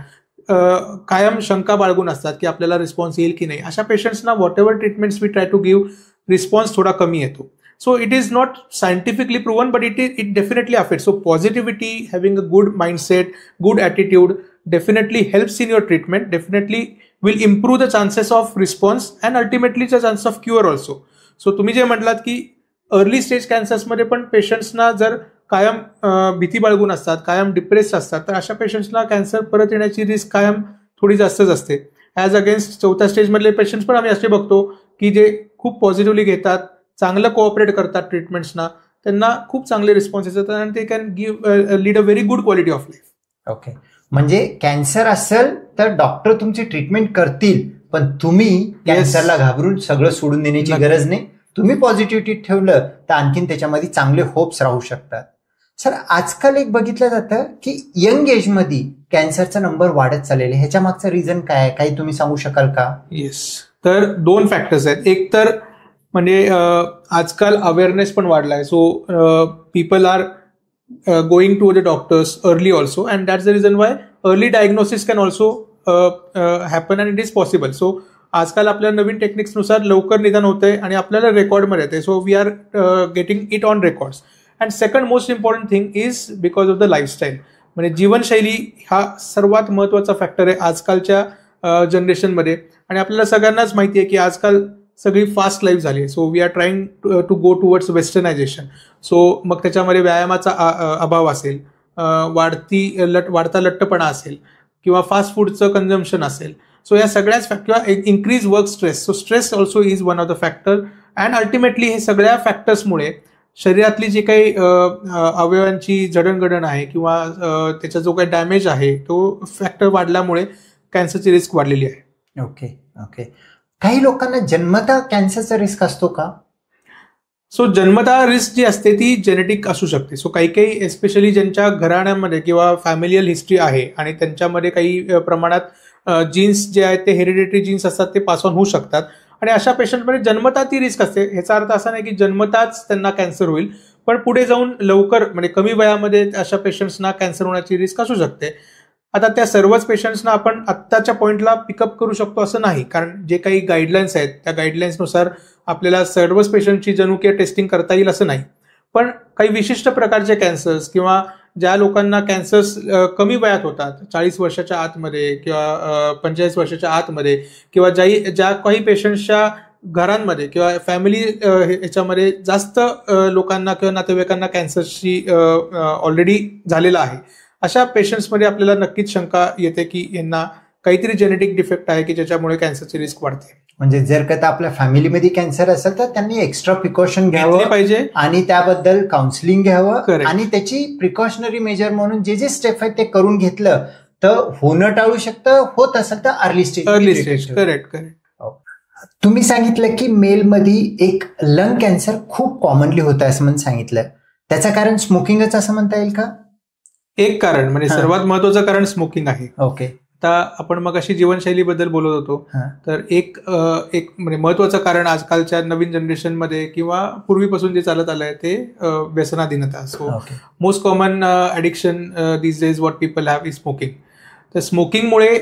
Speaker 1: कायम शंका बाळगून असतात की आपल्याला रिस्पॉन्स येईल की नाही, अशा पेशंट्सना whatever treatments we try to give response थोडा कमी येतो. So it is not scientifically proven, but it definitely affects. So positivity, having a good mindset, good attitude definitely helps in your treatment, definitely will improve the chances of response and ultimately the chance of cure also. So तुम्ही जे म्हटलात की early stage कॅन्सर्समध्ये पण पेशंट्सना जर कायम भीती बाळगून असतात, कायम डिप्रेस असतात, तर अशा पेशंट्सना कॅन्सर परत येण्याची रिस्क कायम थोडी जास्तच असते. ॲज अगेन्स्ट 4थ्या स्टेजमधले पेशंट्स पण आम्ही असे बघतो की जे खूप पॉझिटिव्हली घेतात, चांगलं कोऑपरेट करतात ट्रीटमेंट्सना, त्यांना खूप चांगले रिस्पॉन्स येतात आणि ते can give lead a very good quality of life.
Speaker 2: Okay, म्हणजे कॅन्सर असेल तर डॉक्टर तुमची ट्रीटमेंट करतील, पण तुम्ही कॅन्सरला घाबरून सगळं सोडून देण्याची गरज नाही. तुम्ही पॉझिटिव्हिटी ठेवलं तर आणखीन त्याच्यामध्ये चांगले होप्स राहू शकतात. सर, आजकाल एक बघितलं जातं की यंग एजमध्ये कॅन्सरचा नंबर वाढत चाललेला आहे, ह्याच्या मागचं रिझन काय आहे, काही तुम्ही सांगू शकाल का?
Speaker 1: येस, तर 2 फॅक्टर्स आहेत. एक तर म्हणजे आजकाल अवेअरनेस पण वाढलाय, so people are going to the doctors early also, and that's the reason why early diagnosis can also happen and it is possible. So आजकाल आपल्या नवीन टेक्निक्सनुसार लवकर निदान होतंय आणि आपल्याला रेकॉर्डमध्ये येते. So we are getting it on records, and second most important thing is because of the lifestyle. म्हणजे जीवनशैली हा सर्वात महत्त्वाचा फॅक्टर आहे आजकालच्या जनरेशनमध्ये. आणि आपल्याला सगळ्यांनाच माहिती आहे की आजकाल सगळी फास्ट लाईफ झाली आहे. So we are trying to go towards westernisation. So मग त्याच्यामध्ये व्यायामाचा अभाव असेल, वाढता लठ्ठपणा असेल किंवा फास्ट फूडचं कन्झम्पशन असेल. सो या सगळ्याच किंवा increase work stress. So stress also is one of the factor. And ultimately हे सगळ्या फॅक्टर्समुळे शरीरातली जी काही अवयवांची जडणघडण आहे किंवा त्याचा जो काही डॅमेज आहे तो फॅक्टर वाढल्यामुळे कॅन्सरची रिस्क वाढलेली आहे.
Speaker 2: Okay okay. काही लोकांना जन्मतः कॅन्सरचा रिस्क असतो का?
Speaker 1: सो जन्मतः रिस्क जी असते ती जेनेटिक असू शकते. सो काही एस्पेशली ज्यांच्या घराण्यामध्ये किंवा फॅमिलियल हिस्ट्री आहे आणि त्यांच्यामध्ये काही प्रमाणात जीन्स जे आहेत ते हेरिडिटरी जीन्स असतात ते पास ऑन होऊ शकतात. आणि अशा पेशंटमध्ये जन्मतः ती रिस्क असते. ह्याचा अर्थ असा नाही की जन्मताच त्यांना कॅन्सर होईल, पण पुढे जाऊन लवकर म्हणजे कमी वयामध्ये अशा पेशंट्सना कॅन्सर होण्याची रिस्क असू शकते. आता त्या सर्वच पेशंट्सना आपण आत्ताच्या पॉईंटला पिकअप करू शकतो असं नाही, कारण जे काही गाईडलाईन्स आहेत त्या गाईडलाईन्सनुसार आपल्याला सर्वच पेशंटची जनुकीय टेस्टिंग करता येईल असं नाही. पण काही विशिष्ट प्रकारचे कॅन्सर्स किंवा ज्या लोकांना कॅन्सर्स कमी वयात होतात 40 वर्षाच्या आतमध्ये किंवा 45 वर्षाच्या आतमध्ये किंवा ज्या काही पेशंट्सच्या घरांमध्ये किंवा फॅमिली ह्याच्यामध्ये जास्त लोकांना किंवा नातेवाईकांना कॅन्सरची ऑलरेडी झालेला आहे, अशा पेशंट्समध्ये आपल्याला नक्कीच शंका येते की यांना काहीतरी जेनेटिक डिफेक्ट आहे की ज्याच्यामुळे कॅन्सरची रिस्क वाढते.
Speaker 2: म्हणजे जर का आपल्या फॅमिलीमध्ये कॅन्सर असेल तर त्यांनी एक्स्ट्रा प्रिकॉशन घ्यावं
Speaker 1: पाहिजे
Speaker 2: आणि त्याबद्दल काउन्सिलिंग घ्यावं आणि त्याची प्रिकॉशनरी मेजर म्हणून जे स्टेप आहेत ते करून घेतलं तर होणं टाळू शकतं. होत असेल तर अर्ली स्टेज.
Speaker 1: करेक्ट.
Speaker 2: तुम्ही सांगितलं की मेलमध्ये एक लंग कॅन्सर खूप कॉमनली होत आहे असं म्हणून सांगितलं. त्याचं कारण स्मोकिंगच असं म्हणता येईल का?
Speaker 1: एक कारण म्हणजे सर्वात महत्वाचं कारण स्मोकिंग आहे.
Speaker 2: ओके.
Speaker 1: आता आपण मग अशी जीवनशैलीबद्दल बोलत होतो, तर एक म्हणजे महत्वाचं कारण आजकालच्या नवीन जनरेशनमध्ये किंवा पूर्वीपासून जे चालत आलंय ते व्यसनाधीनता. So most common addiction this days what people have is smoking. तर स्मोकिंगमुळे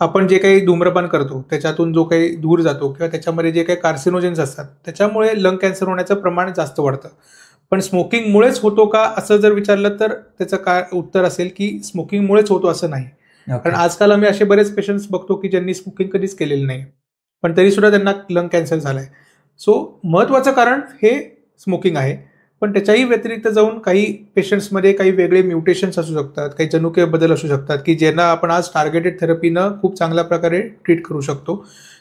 Speaker 1: आपण जे काही धूम्रपान करतो त्याच्यातून जो काही धूर जातो किंवा त्याच्यामध्ये जे काही कार्सिनोजेन्स असतात त्याच्यामुळे लंग कॅन्सर होण्याचं प्रमाण जास्त वाढतं. पण स्मोकिंगमुळेच होतो का असं जर विचारलं तर त्याचं काय उत्तर असेल की स्मोकिंगमुळेच होतो असं नाही. कारण आजकाल आम्ही असे बरेच पेशंट्स बघतो की ज्यांनी स्मोकिंग कधीच केलेलं नाही पण तरी सुद्धा त्यांना लंग कॅन्सर झालाय. सो महत्वाचं कारण हे स्मोकिंग आहे. पण त्याच्याही व्यतिरिक्त जाऊन काही पेशंट्समध्ये काही वेगळे म्युटेशन्स असू शकतात, काही जनुकीय बदल असू शकतात की ज्यांना आपण आज टार्गेटेड थेरपीनं खूप चांगल्या प्रकारे ट्रीट करू शकतो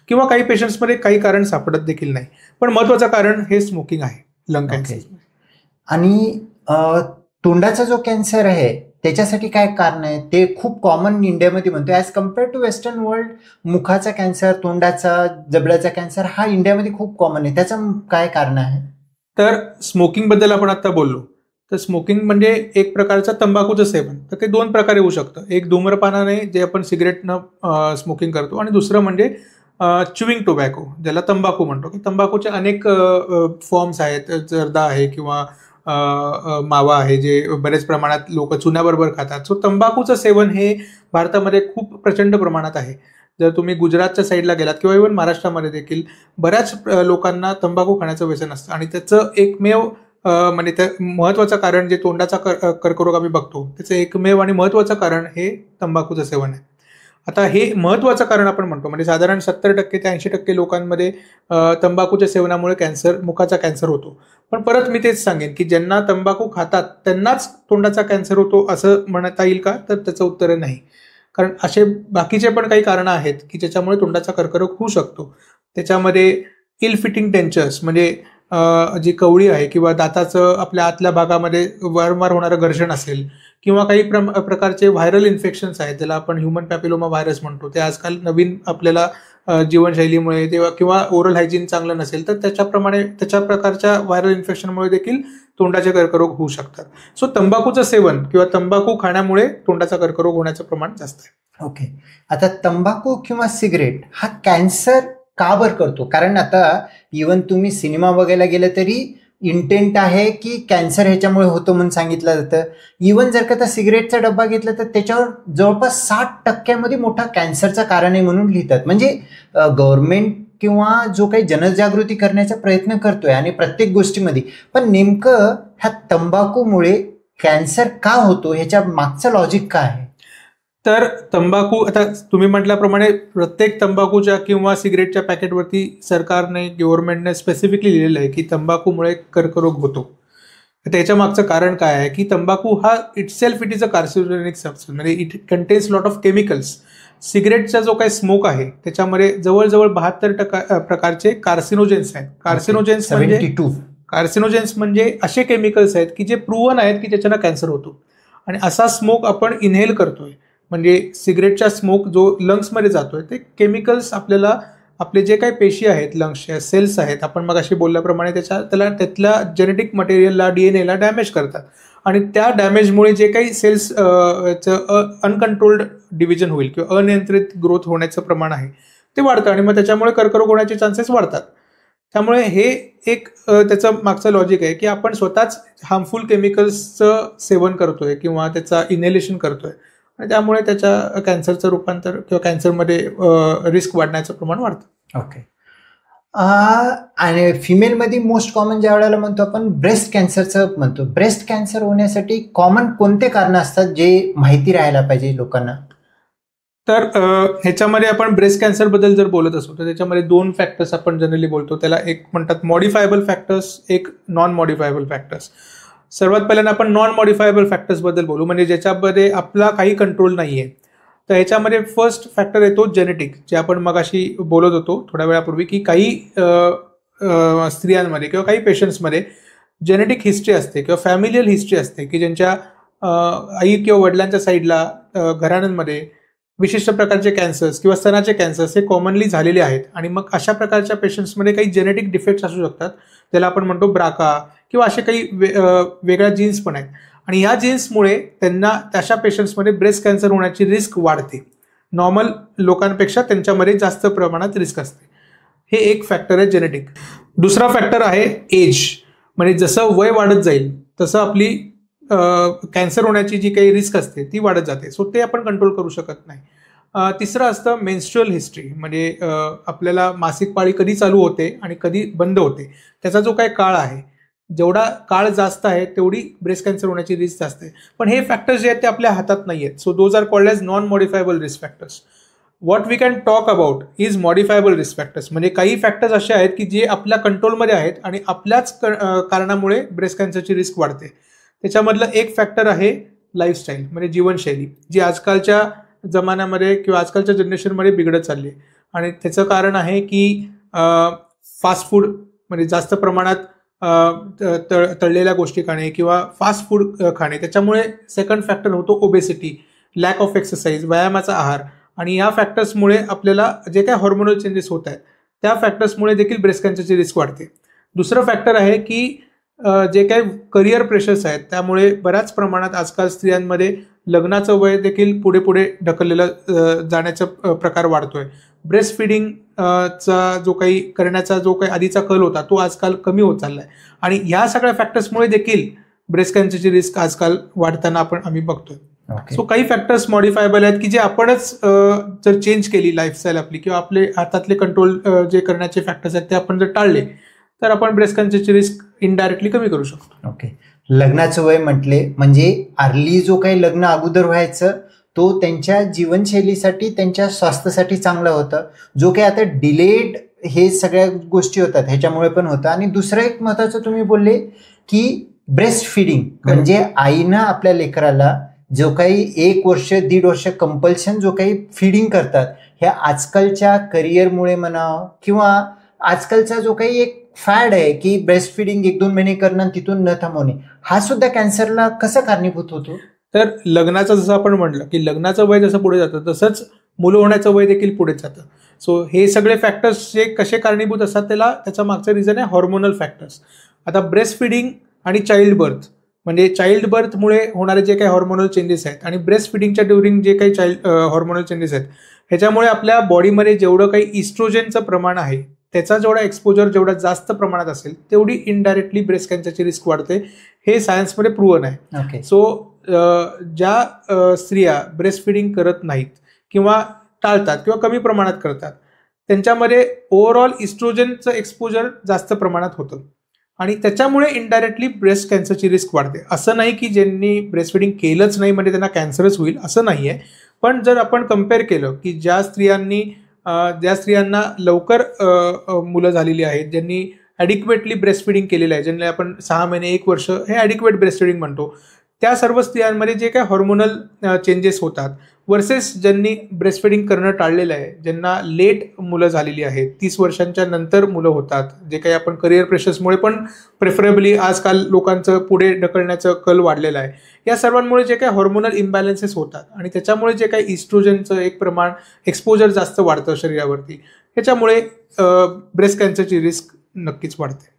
Speaker 1: किंवा काही पेशंट्समध्ये काही कारण सापडत देखील नाही. पण महत्वाचं कारण हे स्मोकिंग आहे लंग कॅन्सर.
Speaker 2: आणि तोंडाचा जो कॅन्सर आहे त्याच्यासाठी काय कारण आहे? ते खूप कॉमन इंडियामध्ये म्हणतो as compare to western world. मुखाचा कॅन्सर, तोंडाचा, जबड्याचा कॅन्सर हा इंडियामध्ये खूप कॉमन आहे. त्याचं काय कारण आहे?
Speaker 1: तर स्मोकिंग बद्दल आपण आता बोललो तर स्मोकिंग म्हणजे एक प्रकारचं तंबाखूचं सेवन. तर ते दोन प्रकारे होऊ शकतं. एक धूम्रपानाने जे आपण सिगरेटनं स्मोकिंग करतो आणि दुसरं म्हणजे च्युइंग टोबॅको ज्याला तंबाखू म्हणतो. की तंबाखूचे अनेक फॉर्म्स आहेत, जर्दा आहे किंवा मावा आहे जे बरेच प्रमाणात लोक चुन्याबरोबर खातात. सो तंबाखूचं सेवन हे भारतामध्ये खूप प्रचंड प्रमाणात आहे. जर तुम्ही गुजरातच्या साईडला गेलात किंवा इव्हन महाराष्ट्रामध्ये देखील बऱ्याच लोकांना तंबाखू खाण्याचं व्यसन असतं आणि त्याचं एकमेव म्हणजे त्या महत्वाचं कारण जे तोंडाचा कर्करोग आम्ही बघतो त्याचं एकमेव आणि महत्वाचं कारण हे तंबाखूचं सेवन आहे. आता हे महत्वाचं कारण आपण म्हणतो म्हणजे साधारण 70% ते 80% लोकांमध्ये तंबाखूच्या सेवनामुळे मुखाचा कॅन्सर होतो. पण परत मी तेच सांगेन की ज्यांना तंबाखू खातात त्यांनाच तोंडाचा कॅन्सर होतो असं म्हणता येईल का? तर त्याचं उत्तर नाही. कारण असे बाकीचे पण काही कारणं आहेत की ज्याच्यामुळे तोंडाचा कर्करोग होऊ शकतो. त्याच्यामध्ये इल फिटिंग डेंचर्स म्हणजे जी कवळी आहे किंवा दाताचं आपल्या आतल्या भागामध्ये वारंवार होणारं घर्षण असेल किंवा काही प्रकारचे व्हायरल इन्फेक्शन्स आहेत ज्याला आपण ह्युमन पॅपिलोमा व्हायरस म्हणतो. ते आजकाल नवीन आपल्याला जीवनशैलीमुळे किंवा ओरल हायजीन चांगलं नसेल तर त्याच्या प्रकारच्या व्हायरल इन्फेक्शनमुळे देखील तोंडाचे कर्करोग होऊ शकतात. सो तंबाखूचं सेवन किंवा तंबाखू खाण्यामुळे तोंडाचा कर्करोग होण्याचं प्रमाण जास्त आहे.
Speaker 2: ओके. आता तंबाखू किंवा सिगरेट हा कॅन्सर का बरं करतो? कारण आता इव्हन तुम्ही सिनेमा बघायला गेलं तरी इंटेंट आहे की कॅन्सर ह्याच्यामुळे होतो म्हणून सांगितलं जातं. इव्हन जर का सिगरेटचा डब्बा घेतला तर त्याच्यावर जवळपास 60% मोठा कॅन्सरचं कारण आहे म्हणून लिहितात. म्हणजे गव्हर्नमेंट किंवा जो काही जनजागृती करण्याचा प्रयत्न करतोय आणि प्रत्येक गोष्टीमध्ये, पण नेमकं ह्या तंबाखूमुळे कॅन्सर का होतो ह्याच्या मागचं लॉजिक काय आहे?
Speaker 1: तर तंबाखू, आता तुम्ही म्हटल्याप्रमाणे प्रत्येक तंबाखूच्या किंवा सिगरेटच्या पॅकेटवरती सरकारने, गव्हर्नमेंटने स्पेसिफिकली लिहिलेलं आहे की तंबाखूमुळे कर्करोग होतो. त्याच्या मागचं कारण काय आहे की तंबाखू हा it is a carcinogenic substance, म्हणजे it contains lot of chemicals. सिगरेटचा जो काही स्मोक आहे त्याच्यामध्ये जवळजवळ 72% प्रकारचे कार्सिनोजेन्स आहेत. कार्सिनोजेन्स म्हणजे असे केमिकल्स आहेत की जे प्रूव्हन आहेत की त्याच्यानं कॅन्सर होतो. आणि असा स्मोक आपण इनहेल करतोय, म्हणजे सिगरेटचा स्मोक जो लंग्समध्ये जातोय, ते केमिकल्स आपल्याला आपले जे काही पेशी आहेत, लंग्सच्या सेल्स आहेत, आपण मग अशी बोलल्याप्रमाणे त्यातल्या जेनेटिक मटेरियलला, DNA ला डॅमेज करतात. आणि त्या डॅमेजमुळे जे काही सेल्स अनकंट्रोल्ड डिव्हिजन होईल किंवा अनियंत्रित ग्रोथ होण्याचं प्रमाण आहे ते वाढतं आणि मग त्याच्यामुळे कर्करोग होण्याचे चान्सेस वाढतात. त्यामुळे हे एक त्याचं मागचं लॉजिक आहे की आपण स्वतःच हार्मफुल केमिकल्सचं सेवन करतोय किंवा त्याचा इनहेलेशन करतोय आणि त्यामुळे त्याच्या कॅन्सरचं रूपांतर किंवा कॅन्सरमध्ये रिस्क वाढण्याचं प्रमाण वाढतं.
Speaker 2: ओके. आणि फिमेलमध्ये मोस्ट कॉमन ज्या वेळेला म्हणतो आपण ब्रेस्ट कॅन्सरचं म्हणतो, ब्रेस्ट कॅन्सर होण्यासाठी कॉमन कोणते कारण असतात जे माहिती राहायला पाहिजे लोकांना?
Speaker 1: तर ह्याच्यामध्ये आपण ब्रेस्ट कॅन्सरबद्दल जर बोलत असू तर त्याच्यामध्ये 2 फॅक्टर्स आपण जनरली बोलतो. त्याला एक म्हणतात मॉडिफायबल फॅक्टर्स, एक नॉन मॉडिफायबल फॅक्टर्स. सर्वात पहिल्यांदा आपण नॉन मॉडिफायबल फॅक्टर्सबद्दल बोलू, म्हणजे ज्याच्यामध्ये आपला काही कंट्रोल नाही आहे. तर ह्याच्यामध्ये फर्स्ट फॅक्टर येतो जेनेटिक, जे आपण मगाशी बोलत होतो थोड्या वेळापूर्वी की काही स्त्रियांमध्ये किंवा काही पेशंट्समध्ये जेनेटिक हिस्ट्री असते किंवा फॅमिलियल हिस्ट्री असते की ज्यांच्या आई किंवा वडिलांच्या साईडला घराण्यांमध्ये विशिष्ट प्रकारचे कॅन्सर्स किंवा स्तनाचे कॅन्सर्स हे कॉमनली झालेले आहेत. आणि मग अशा प्रकारच्या पेशंट्समध्ये काही जेनेटिक डिफेक्ट्स असू शकतात, ज्याला आपण म्हणतो ब्राका किंवा असे काही वेगळ्या जीन्स पण आहेत. आणि ह्या जीन्समुळे त्यांना तशा पेशंट्समध्ये ब्रेस्ट कॅन्सर होण्याची रिस्क वाढते. नॉर्मल लोकांपेक्षा त्यांच्यामध्ये जास्त प्रमाणात रिस्क असते. हे एक फॅक्टर आहे जेनेटिक. दुसरा फॅक्टर आहे एज, म्हणजे जसं वय वाढत जाईल तसं आपली कॅन्सर होण्याची जी काही रिस्क असते ती वाढत जाते. सो ते आपण कंट्रोल करू शकत नाही. तिसरं असतं मेन्स्ट्रुअल हिस्ट्री, म्हणजे आपल्याला मासिक पाळी कधी चालू होते आणि कधी बंद होते त्याचा जो काही काळ आहे, जेवढा काळ जास्त आहे तेवढी ब्रेस्ट कॅन्सर होण्याची रिस्क जास्त आहे. पण हे फॅक्टर्स जे आहेत ते आपल्या हातात नाही आहेत. So those are called as non modifiable risk factors. What we can talk about is modifiable risk factors, म्हणजे काही फॅक्टर्स असे आहेत की जे आपल्या कंट्रोलमध्ये आहेत आणि आपल्याच कारणामुळे ब्रेस्ट कॅन्सरची रिस्क वाढते. त्याच्यामधलं एक फॅक्टर आहे लाईफस्टाईल, म्हणजे जीवनशैली, जी आजकालच्या जमान्यामध्ये किंवा आजकालच्या जनरेशनमध्ये बिघडत चालली आहे. आणि त्याचं कारण आहे की फास्ट फूड, म्हणजे जास्त प्रमाणात तळलेल्या गोष्टी खाणे किंवा फास्ट फूड खाणे. त्याच्यामुळे सेकंड फॅक्टर होतो ओबेसिटी, लॅक ऑफ एक्सरसाइज, व्यायामाचा आहार. आणि या फॅक्टर्समुळे आपल्याला जे काही हॉर्मोनल चेंजेस होत आहेत त्या फॅक्टर्समुळे देखील ब्रेस्ट कॅन्सरची रिस्क वाढते. दुसरं फॅक्टर आहे की जे काही करिअर प्रेशर्स आहेत त्यामुळे बऱ्याच प्रमाणात आजकाल स्त्रियांमध्ये लग्नाचं वय देखील पुढे पुढे ढकललेलं जाण्याचा प्रकार वाढतोय. ब्रेस्ट फिडिंग चा जो काही करण्याचा जो काही आधीचा कल होता तो आजकाल कमी होत चाललाय. आणि ह्या सगळ्या फॅक्टर्समुळे देखील ब्रेस्ट कॅन्सरची रिस्क आजकाल वाढताना आम्ही बघतोय. सो काही फॅक्टर्स मॉडिफायबल आहेत की जे आपणच जर चेंज केली लाईफस्टाईल आपली किंवा आपले हातातले कंट्रोल जे करण्याचे फॅक्टर्स आहेत ते आपण जर टाळले तर आपण ब्रेस्ट कॅन्सरची रिस्क इनडायरेक्टली कमी करू शकतो.
Speaker 2: ओके. लग्नाचं वय म्हटले म्हणजे अर्ली जो काही लग्न अगोदर व्हायचं तो त्यांच्या जीवनशैलीसाठी, त्यांच्या स्वास्थ्यासाठी चांगलं होतं. जो काही आता डिलेड हे सगळ्या गोष्टी होतात ह्याच्यामुळे पण होतं. आणि दुसरं एक महत्त्वाचं तुम्ही बोलले की ब्रेस्ट फिडिंग, म्हणजे आईनं आपल्या लेकराला जो काही 1 वर्ष 1.5 वर्ष कंपल्शन जो काही फिडिंग करतात, ह्या आजकालच्या करिअरमुळे म्हणा किंवा आजकालचा जो काही एक फॅड आहे की ब्रेस्ट फिडिंग 1-2 महिने करणं तिथून न थांबवणे, हा सुद्धा कॅन्सरला कसं कारणीभूत होतो?
Speaker 1: तर लग्नाचं जसं आपण म्हटलं की लग्नाचं वय जसं पुढे जातं तसंच मुलं होण्याचं वय देखील पुढे जातं. सो हे सगळे फॅक्टर्स जे कसे कारणीभूत असतात त्याचा मागचं रिझन आहे हॉर्मोनल फॅक्टर्स. आता ब्रेस्ट फिडिंग आणि चाइल्ड बर्थ, म्हणजे चाइल्ड बर्थमुळे होणारे जे काही हॉर्मोनल चेंजेस आहेत आणि ब्रेस्ट फिडिंगच्या ड्युरिंग जे काही हॉर्मोनल चेंजेस आहेत ह्याच्यामुळे आपल्या बॉडीमध्ये जेवढं काही इस्ट्रोजनचं प्रमाण आहे त्याचा जेवढा एक्सपोजर जेवढा जास्त प्रमाणात असेल तेवढी इनडायरेक्टली ब्रेस्ट कॅन्सरची रिस्क वाढते. हे सायन्समध्ये प्रूव्हन आहे. सो ज्या स्त्रिया ब्रेस्ट फिडिंग करत नाहीत किंवा टाळतात किंवा कमी प्रमाणात करतात त्यांच्यामध्ये ओव्हरऑल इस्ट्रोजनचं एक्सपोजर जास्त प्रमाणात होतं आणि त्याच्यामुळे इनडायरेक्टली ब्रेस्ट कॅन्सरची रिस्क वाढते. असं नाही की ज्यांनी ब्रेस्ट फिडिंग केलंच नाही म्हणजे त्यांना कॅन्सरच होईल, असं नाही आहे. पण जर आपण कम्पेअर केलं की ज्या स्त्रियांना लवकर मुलं झालेली आहेत, ज्यांनी ॲडिक्वेटली ब्रेस्ट फिडिंग केलेलं आहे, ज्यांना आपण 6 महिने 1 वर्ष हे ॲडिक्वेट ब्रेस्ट फिडिंग म्हणतो, त्या सर्व स्त्रियांमध्ये जे काही हॉर्मोनल चेंजेस होतात वर्सेस ज्यांनी ब्रेस्ट फिडिंग करणं टाळलेलं आहे, ज्यांना लेट मुलं झालेली आहेत, 30 वर्षांच्या नंतर मुलं होतात, जे काही आपण करिअर प्रेशर्समुळे पण प्रेफरेबली आजकाल लोकांचं पुढे ढकलण्याचं कल वाढलेलं आहे, या सर्वांमुळे जे काही हॉर्मोनल इम्बॅलन्सेस होतात आणि त्याच्यामुळे जे काही इस्ट्रोजनचं एक प्रमाण एक्सपोजर जास्त वाढतं शरीरावरती, त्याच्यामुळे ब्रेस्ट कॅन्सरची रिस्क नक्कीच वाढते.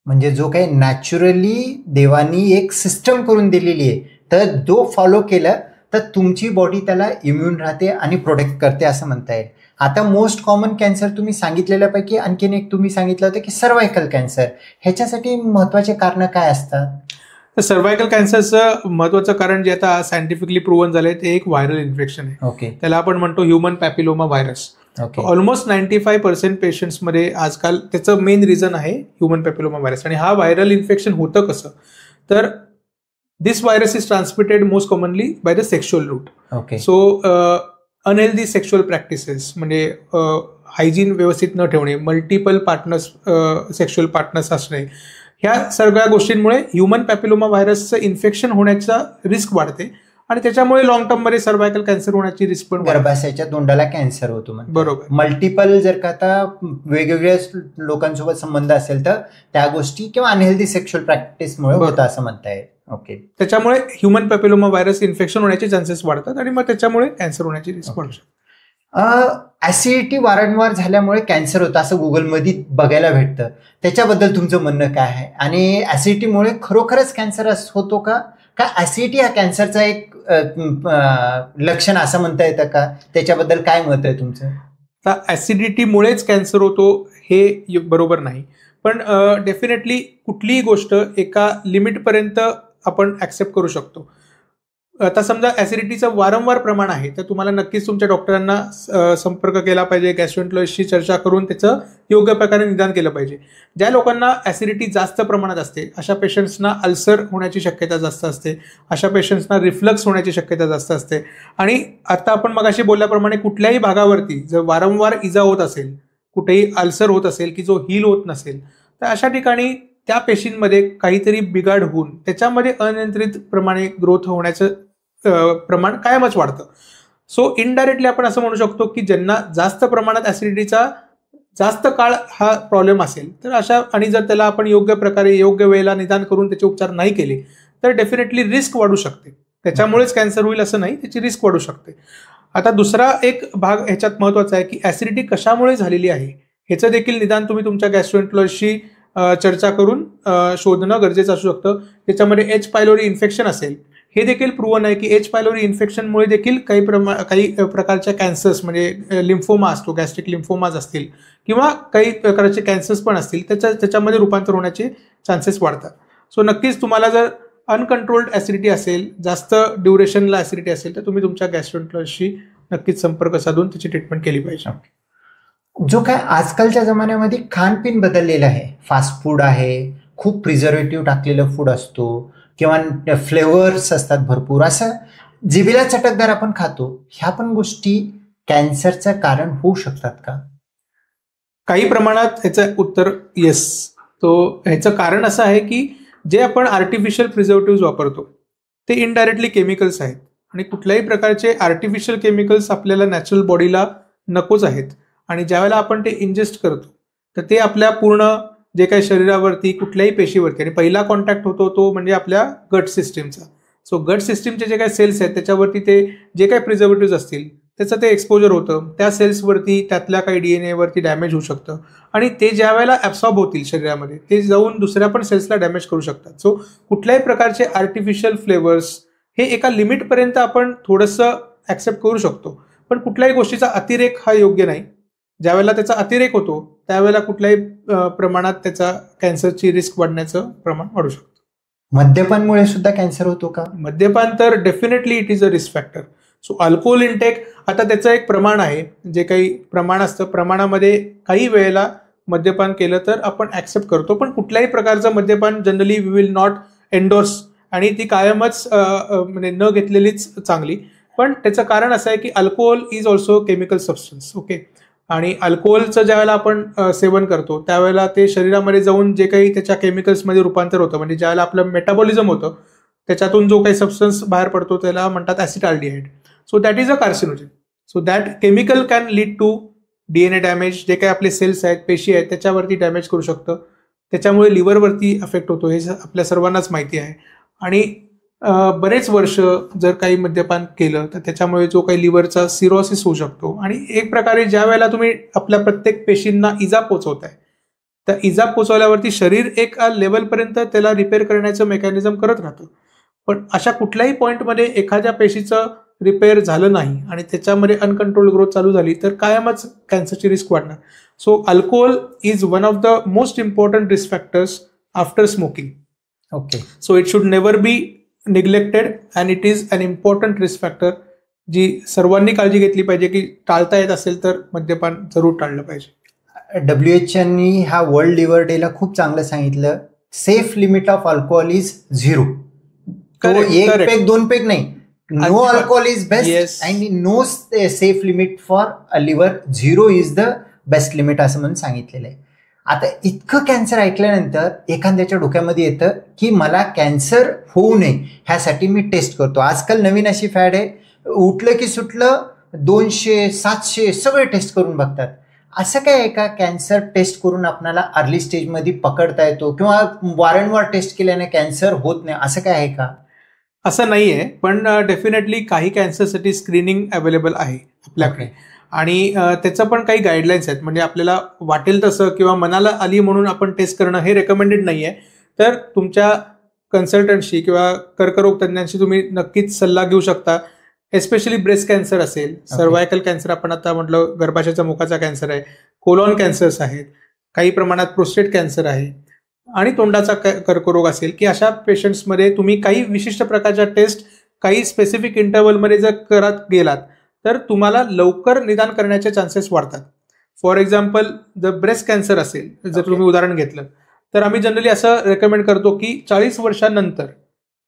Speaker 2: म्हणजे जो काही नॅचरली देवानी एक सिस्टम करून दिलेली आहे, तर जो फॉलो केलं तर तुमची बॉडी त्याला इम्युन राहते आणि प्रोटेक्ट करते असं म्हणता येईल. आता मोस्ट कॉमन कॅन्सर तुम्ही सांगितलेल्यापैकी आणखीन एक तुम्ही सांगितलं होतं की सर्वायकल कॅन्सर, ह्याच्यासाठी महत्वाचे कारण काय असतात?
Speaker 1: तर सर्वायकल कॅन्सरचं महत्वाचं कारण जे आता सायंटिफिकली प्रूव्हन झालंय ते एक व्हायरल इन्फेक्शन आहे.
Speaker 2: ओके.
Speaker 1: त्याला आपण म्हणतो ह्युमन पॅपिलोमा व्हायरस. ऑलमोस्ट 95% पेशंट्समध्ये आजकाल त्याचं मेन रिझन आहे ह्युमन पॅपिलोमा व्हायरस. आणि हा व्हायरल इन्फेक्शन होतं कसं, तर this virus is transmitted most commonly by the sexual route.
Speaker 2: Okay.
Speaker 1: So unhealthy sexual practices म्हणजे हायजीन व्यवस्थित न ठेवणे, मल्टिपल पार्टनर्स सेक्शुअल पार्टनर्स असणे, ह्या सगळ्या गोष्टींमुळे ह्युमन पॅपिलोमा व्हायरसचं इन्फेक्शन होण्याचा रिस्क वाढते आणि त्याच्यामुळे लॉंग टर्म मध्ये सर्वायकल कॅन्सर होण्याची रिस्क पण,
Speaker 2: गर्भाशयाच्या तोंडाला कॅन्सर होतो.
Speaker 1: बरोबर.
Speaker 2: मल्टिपल जर का आता वेगवेगळ्या लोकांसोबत संबंध असेल तर त्या गोष्टी किंवा अनहेल्दी सेक्शुअल प्रॅक्टिसमुळे होतं असं म्हणता येईल. ओके.
Speaker 1: त्याच्यामुळे ह्युमन पॅपिलोमा व्हायरस इन्फेक्शन होण्याचे चान्सेस वाढतात आणि मग त्याच्यामुळे कॅन्सर होण्याची रिस्क वाढू शकते.
Speaker 2: ऍसिडिटी वारंवार झाल्यामुळे कॅन्सर होतं असं गुगलमध्ये बघायला भेटतं, त्याच्याबद्दल तुमचं म्हणणं काय आहे? आणि ऍसिडिटीमुळे खरोखरच कॅन्सर होतो का ऍसिडिटी हा कॅन्सरचा एक लक्षण असं म्हणता येतं का? त्याच्याबद्दल काय मत आहे तुमचं?
Speaker 1: तर ऍसिडिटीमुळेच कॅन्सर होतो हे बरोबर नाही, पण डेफिनेटली कुठलीही गोष्ट एका लिमिटपर्यंत आपण ऍक्सेप्ट करू शकतो. आता समजा ऍसिडिटीचं वारंवार प्रमाण आहे तर तुम्हाला नक्कीच तुमच्या डॉक्टरांना संपर्क केला पाहिजे, गॅस्ट्रोएंटरॉलॉजिस्टशी चर्चा करून त्याचं योग्य प्रकारे निदान केलं पाहिजे. ज्या लोकांना ऍसिडिटी जास्त प्रमाणात असते अशा पेशंट्सना अल्सर होण्याची शक्यता जास्त असते, अशा पेशंट्सना रिफ्लक्स होण्याची शक्यता जास्त असते. आणि आता आपण मगाशी बोलल्याप्रमाणे कुठल्याही भागावरती जर वारंवार इजा होत असेल, कुठेही अल्सर होत असेल की जो हील होत नसेल, तर अशा ठिकाणी त्या पेशींमध्ये काहीतरी बिघाड होऊन त्याच्यामध्ये अनियंत्रित प्रमाणे ग्रोथ होण्याचं प्रमाण कायमच वाढतं. सो इनडायरेक्टली आपण असं म्हणू शकतो की ज्यांना जास्त प्रमाणात ऍसिडिटीचा जास्त काळ हा प्रॉब्लेम असेल तर अशा, आणि जर त्याला आपण योग्य प्रकारे योग्य वेळेला निदान करून त्याचे उपचार नाही केले तर डेफिनेटली रिस्क वाढू शकते. त्याच्यामुळेच कॅन्सर होईल असं नाही, त्याची रिस्क वाढू शकते. आता दुसरा एक भाग ह्याच्यात महत्वाचा आहे की ऍसिडिटी कशामुळे झालेली आहे ह्याचं देखील निदान तुम्ही तुमच्या गॅस्ट्रोएंटरॉलॉजिस्टशी चर्चा करून शोधणं गरजेचं असू शकतं. त्याच्यामध्ये एच पायलोरी इन्फेक्शन असेल, हे देखील प्रूव्हन आहे की एच पायलोरी इन्फेक्शनमुळे देखील काही प्रकारच्या कॅन्सर्स म्हणजे लिम्फोमा असतो, गॅस्ट्रिक लिम्फोमाज असतील किंवा काही प्रकारचे कॅन्सर्स पण असतील त्याच्यामध्ये रूपांतर होण्याचे चान्सेस वाढतात. सो नक्कीच तुम्हाला जर अनकंट्रोल्ड ऍसिडिटी असेल, जास्त ड्युरेशनला ऍसिडिटी असेल, तर तुम्ही तुमच्या गॅस्ट्रोएंटरॉलॉजिस्टशी नक्कीच संपर्क साधून त्याची ट्रीटमेंट केली पाहिजे.
Speaker 2: जो काय आजकालच्या जमान्यामध्ये खानपीन बदललेलं आहे, फास्ट फूड आहे, खूप प्रिझर्वेटिव्ह टाकलेलं फूड असतो किंवा फ्लेवर्स असतात भरपूर, असं जिभेला चटकदार आपण खातो, ह्या पण गोष्टी कॅन्सरचं कारण होऊ शकतात का?
Speaker 1: काही प्रमाणात ह्याचं उत्तर येस. ह्याचं कारण असं आहे की जे आपण आर्टिफिशियल प्रिझर्वेटिव्ह वापरतो ते इनडायरेक्टली केमिकल्स आहेत आणि कुठल्याही प्रकारचे आर्टिफिशियल केमिकल्स आपल्याला नॅचरल बॉडीला नकोच आहेत. आणि ज्यावेळेला आपण ते इंजेस्ट करतो तर ते आपल्या पूर्ण जे काही शरीरावरती कुठल्याही पेशीवरती, आणि पहिला कॉन्टॅक्ट होतो तो म्हणजे आपल्या गट सिस्टीमचा. सो गट सिस्टीमचे जे काही सेल्स आहेत त्याच्यावरती ते जे काही प्रिझर्वेटिव्ह असतील त्याचं ते एक्सपोजर होतं, त्या सेल्सवरती त्यातल्या काही DNA वरती डॅमेज होऊ शकतं आणि ते ज्या वेळेला ॲब्सॉर्ब होतील शरीरामध्ये ते जाऊन दुसऱ्या पण सेल्सला डॅमेज करू शकतात. सो कुठल्याही प्रकारचे आर्टिफिशियल फ्लेवर्स हे एका लिमिटपर्यंत आपण थोडंसं ॲक्सेप्ट करू शकतो, पण कुठल्याही गोष्टीचा अतिरेक हा योग्य नाही. ज्यावेळेला त्याचा अतिरेक होतो त्यावेळेला कुठल्याही प्रमाणात त्याचा कॅन्सरची रिस्क वाढण्याचं प्रमाण वाढू शकतं.
Speaker 2: मद्यपानमुळे सुद्धा कॅन्सर होतो का?
Speaker 1: मद्यपान तर definitely it is a risk factor. So alcohol intake, आता त्याचं एक प्रमाण आहे, जे काही प्रमाण असतं, प्रमाणामध्ये काही वेळेला मद्यपान केलं तर आपण ऍक्सेप्ट करतो, पण कुठल्याही प्रकारचं मद्यपान generally we will not endorse, आणि ती कायमच म्हणजे न घेतलेलीच चांगली. पण त्याचं कारण असं आहे की alcohol is also chemical substance. Okay, आणि अल्कोहोलचं ज्यावेळेला आपण सेवन करतो त्यावेळेला ते शरीरामध्ये जाऊन जे काही त्याच्या केमिकल्समध्ये रूपांतर होतं, म्हणजे ज्यावेळेला आपलं मेटाबॉलिझम होतं त्याच्यातून जो काही सबस्टन्स बाहेर पडतो त्याला म्हणतात acetaldehyde. So that is a carcinogen. So that chemical can lead to DNA damage, जे काही आपले सेल्स आहेत, पेशी आहेत, त्याच्यावरती डॅमेज करू शकतं. त्याच्यामुळे लिव्हरवरती अफेक्ट होतो, हे आपल्या सर्वांनाच माहिती आहे. आणि बरेच वर्ष जर काही मद्यपान केलं तर त्याच्यामुळे जो काही लिव्हरचा सिरोसिस होऊ शकतो. आणि एक प्रकारे ज्या वेळेला तुम्ही आपल्या प्रत्येक पेशींना इजा पोचवताय, त्या इजा पोचवल्यावरती शरीर एक लेवलपर्यंत त्याला रिपेअर करण्याचं मेकॅनिझम करत राहतं. पण अशा कुठल्याही पॉईंटमध्ये एखाद्या पेशीचं रिपेअर झालं नाही आणि त्याच्यामध्ये अनकंट्रोल ग्रोथ चालू झाली तर कायमच कॅन्सरची रिस्क वाढणार. So alcohol is one of the most important risk factors after smoking.
Speaker 2: Okay,
Speaker 1: so it should never be neglected and it is an important risk factor, जी सर्वांनी काळजी घेतली पाहिजे की टाळता येत असेल तर मद्यपान जरूर टाळलं पाहिजे.
Speaker 2: WHO ह्या वर्ल्ड लिव्हर डेला खूप चांगलं सांगितलं, safe limit of alcohol is 0. एक पेग 2 पेग नाही, no alcohol is best and no safe limit for a liver, 0 is the best limit असं म्हणून सांगितलेलं आहे. आता इतकं कॅन्सर ऐकल्यानंतर एखाद्याच्या डोक्यामध्ये येतं की मला कॅन्सर होऊ नये ह्यासाठी मी टेस्ट करतो. आजकाल नवीन अशी फॅड आहे, उठलं की सुटलं 200 700 सगळे टेस्ट करून बघतात. असं काय आहे का कॅन्सर टेस्ट करून आपल्याला अर्ली स्टेजमध्ये पकडता येतो किंवा वारंवार टेस्ट केल्याने कॅन्सर होत नाही, असं काय आहे का?
Speaker 1: असं नाही आहे, पण डेफिनेटली काही कॅन्सरसाठी स्क्रीनिंग अवेलेबल आहे आपल्याकडे. आणि त्याचं पण काही गाईडलाईन्स आहेत, म्हणजे आपल्याला वाटेल तसं किंवा मनाला आली म्हणून आपण टेस्ट करणं हे रेकमेंडेड नाही आहे. तर तुमच्या कन्सल्टंटशी किंवा कर्करोग तज्ज्ञांशी तुम्ही नक्कीच सल्ला घेऊ शकता. एस्पेशली ब्रेस्ट कॅन्सर असेल, सर्वायकल कॅन्सर आपण आता म्हटलं, गर्भाशयाच्या मुखाचा कॅन्सर आहे, कोलॉन कॅन्सर्स आहेत, काही प्रमाणात प्रोस्टेट कॅन्सर आहे, आणि तोंडाचा कर्करोग असेल, की अशा पेशंट्समध्ये तुम्ही काही विशिष्ट प्रकारच्या टेस्ट काही स्पेसिफिक इंटरव्हलमध्ये जर करत गेलात तर तुम्हाला लवकर निदान करण्याचे चान्सेस वाढतात. फॉर एक्झाम्पल जर ब्रेस्ट कॅन्सर असेल, जर तुम्ही उदाहरण घेतलं तर आम्ही जनरली असं रेकमेंड करतो की 40 वर्षांनंतर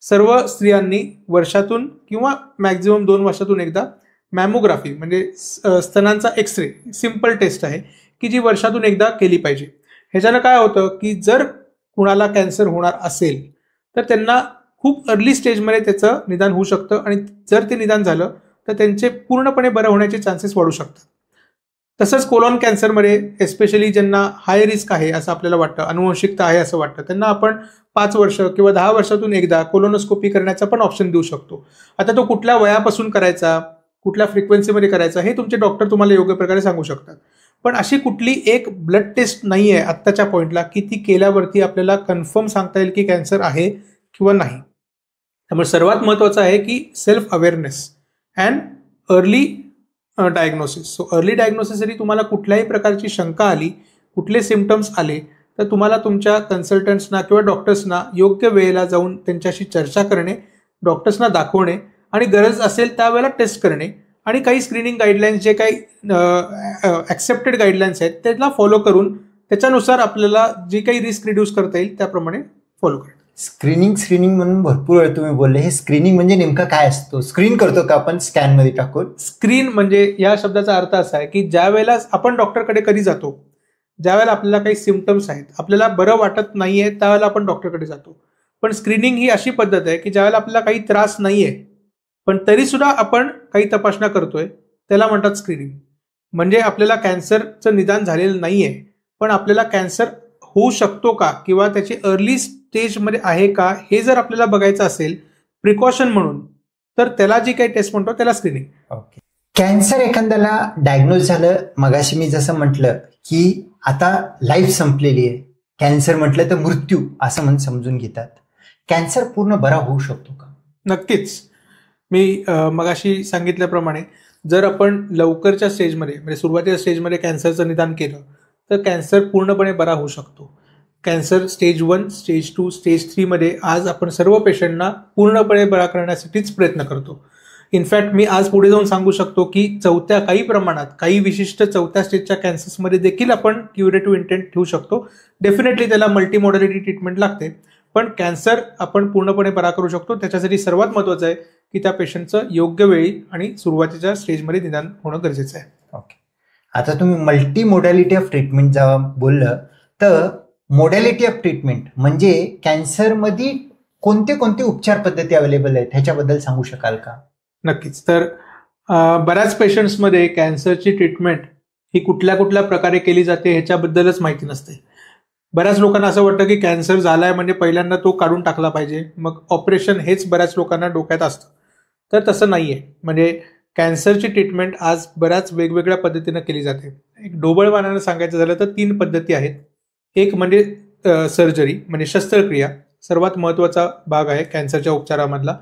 Speaker 1: सर्व स्त्रियांनी वर्षातून किंवा मॅक्झिमम 2 वर्षातून एकदा मॅमोग्राफी म्हणजे स्तनांचा एक्सरे, सिम्पल टेस्ट आहे की जी वर्षातून एकदा केली पाहिजे. ह्याच्यानं काय होतं की जर कुणाला कॅन्सर होणार असेल तर त्यांना खूप अर्ली स्टेजमध्ये त्याचं निदान होऊ शकतं, आणि जर ते निदान झालं तर त्यांचे पूर्णपणे बरं होण्याचे चान्सेस वाढू शकतात. तसंच कोलॉन कॅन्सरमध्ये एस्पेशली ज्यांना हाय रिस्क आहे असं आपल्याला वाटतं, अनुवंशिकता आहे असं वाटतं, त्यांना आपण 5 वर्ष किंवा 10 वर्षातून एकदा कोलोनोस्कोपी करण्याचा पण ऑप्शन देऊ शकतो. आता तो कुठल्या वयापासून करायचा, कुठल्या फ्रिक्वेन्सीमध्ये करायचा हे तुमचे डॉक्टर तुम्हाला योग्य प्रकारे सांगू शकतात. पण अशी कुठली एक ब्लड टेस्ट नाही आहे आत्ताच्या पॉईंटला की ती केल्यावरती आपल्याला कन्फर्म सांगता येईल की कॅन्सर आहे किंवा नाही. त्यामुळे सर्वात महत्त्वाचं आहे की self awareness and early diagnosis. So early डायग्नोसिससाठी तुम्हाला कुठल्याही प्रकारची शंका आली, कुठले सिम्पटम्स आले तर तुम्हाला तुमच्या कन्सल्टंट्सना किंवा डॉक्टर्सना योग्य वेळेला जाऊन त्यांच्याशी चर्चा करणे, डॉक्टर्सना दाखवणे आणि गरज असेल त्यावेळेला टेस्ट करणे, आणि काही स्क्रीनिंग गाईडलाईन्स जे काही ॲक्सेप्टेड गाईडलाईन्स आहेत त्याला फॉलो करून त्याच्यानुसार आपल्याला जी काही रिस्क रिड्यूस करता येईल त्याप्रमाणे फॉलो करा.
Speaker 2: स्क्रीनिंग म्हणून भरपूर वेळ तुम्ही बोलले, हे स्क्रीनिंग म्हणजे नेमकं काय असतो? स्क्रीन करतो का आपण स्कॅनमध्ये टाकून?
Speaker 1: स्क्रीन म्हणजे या शब्दाचा अर्थ असा आहे की ज्या वेळेला आपण डॉक्टरकडे कधी जातो, ज्या वेळेला आपल्याला काही सिम्पटम्स आहेत, आपल्याला बरं वाटत नाहीये त्यावेळेला आपण डॉक्टरकडे जातो. पण स्क्रीनिंग ही अशी पद्धत आहे की ज्यावेळेला आपल्याला काही त्रास नाहीये पण तरी सुद्धा आपण काही तपासण्या करतोय त्याला म्हणतात स्क्रीनिंग. म्हणजे आपल्याला कॅन्सरचं निदान झालेलं नाहीये पण आपल्याला कॅन्सर होऊ शकतो का किंवा त्याची अर्ली स्टेजमध्ये आहे का हे जर आपल्याला बघायचं असेल प्रिकॉशन म्हणून, तर त्याला जी काही टेस्ट म्हणतो त्याला स्क्रीनिंग.
Speaker 2: ओके. कॅन्सर एखाद्याला डायग्नोज झालं, मगाशी मी जसं म्हटलं की आता लाईफ संपलेली आहे, कॅन्सर म्हटलं तर मृत्यू असं म्हणून समजून घेतात. कॅन्सर पूर्ण बरा होऊ शकतो का?
Speaker 1: नक्कीच. मी मगाशी सांगितल्याप्रमाणे जर आपण लवकरच्या स्टेजमध्ये म्हणजे सुरुवातीच्या स्टेजमध्ये कॅन्सरचं निदान केलं तर कॅन्सर पूर्णपणे बरा होऊ शकतो. कॅन्सर स्टेज 1, स्टेज 2, स्टेज 3 मध्ये आज आपण सर्व पेशंटना पूर्णपणे बरा करण्यासाठीच प्रयत्न करतो. इनफॅक्ट मी आज पुढे जाऊन सांगू शकतो की काही प्रमाणात काही विशिष्ट चौथ्या स्टेजच्या कॅन्सर्समध्ये देखील आपण क्युरेटिव्ह इंटेंट ठेवू शकतो. डेफिनेटली त्याला मल्टीमॉडॅलिटी ट्रीटमेंट लागते, पण कॅन्सर आपण पूर्णपणे बरा करू शकतो. त्याच्यासाठी सर्वात महत्त्वाचं आहे की त्या पेशंटचं योग्य वेळी आणि सुरुवातीच्या स्टेजमध्ये निदान होणं गरजेचं आहे.
Speaker 2: ओके, आता तुम्ही मल्टी मोडॅलिटी ऑफ ट्रीटमेंट जेव्हा बोललं तर मोडॅलिटी ऑफ ट्रीटमेंट म्हणजे कॅन्सरमध्ये कोणते कोणते उपचार पद्धती अवेलेबल आहेत ह्याच्याबद्दल सांगू शकाल का?
Speaker 1: नक्कीच. तर बऱ्याच पेशंट्समध्ये कॅन्सरची ट्रीटमेंट ही कुठल्या कुठल्या प्रकारे केली जाते ह्याच्याबद्दलच माहिती नसते. बऱ्याच लोकांना असं वाटतं की कॅन्सर झालाय म्हणजे पहिल्यांदा तो काढून टाकला पाहिजे, मग ऑपरेशन हेच बऱ्याच लोकांना डोक्यात असतं. तर तसं नाहीये. म्हणजे कॅन्सरची ट्रीटमेंट आज बऱ्याच वेगवेगळ्या पद्धतीनं केली जाते. एक ढोबळमानानं सांगायचं झालं तर 3 पद्धती आहेत. एक म्हणजे सर्जरी म्हणजे शस्त्रक्रिया, सर्वात महत्त्वाचा भाग आहे कॅन्सरच्या उपचारामधला.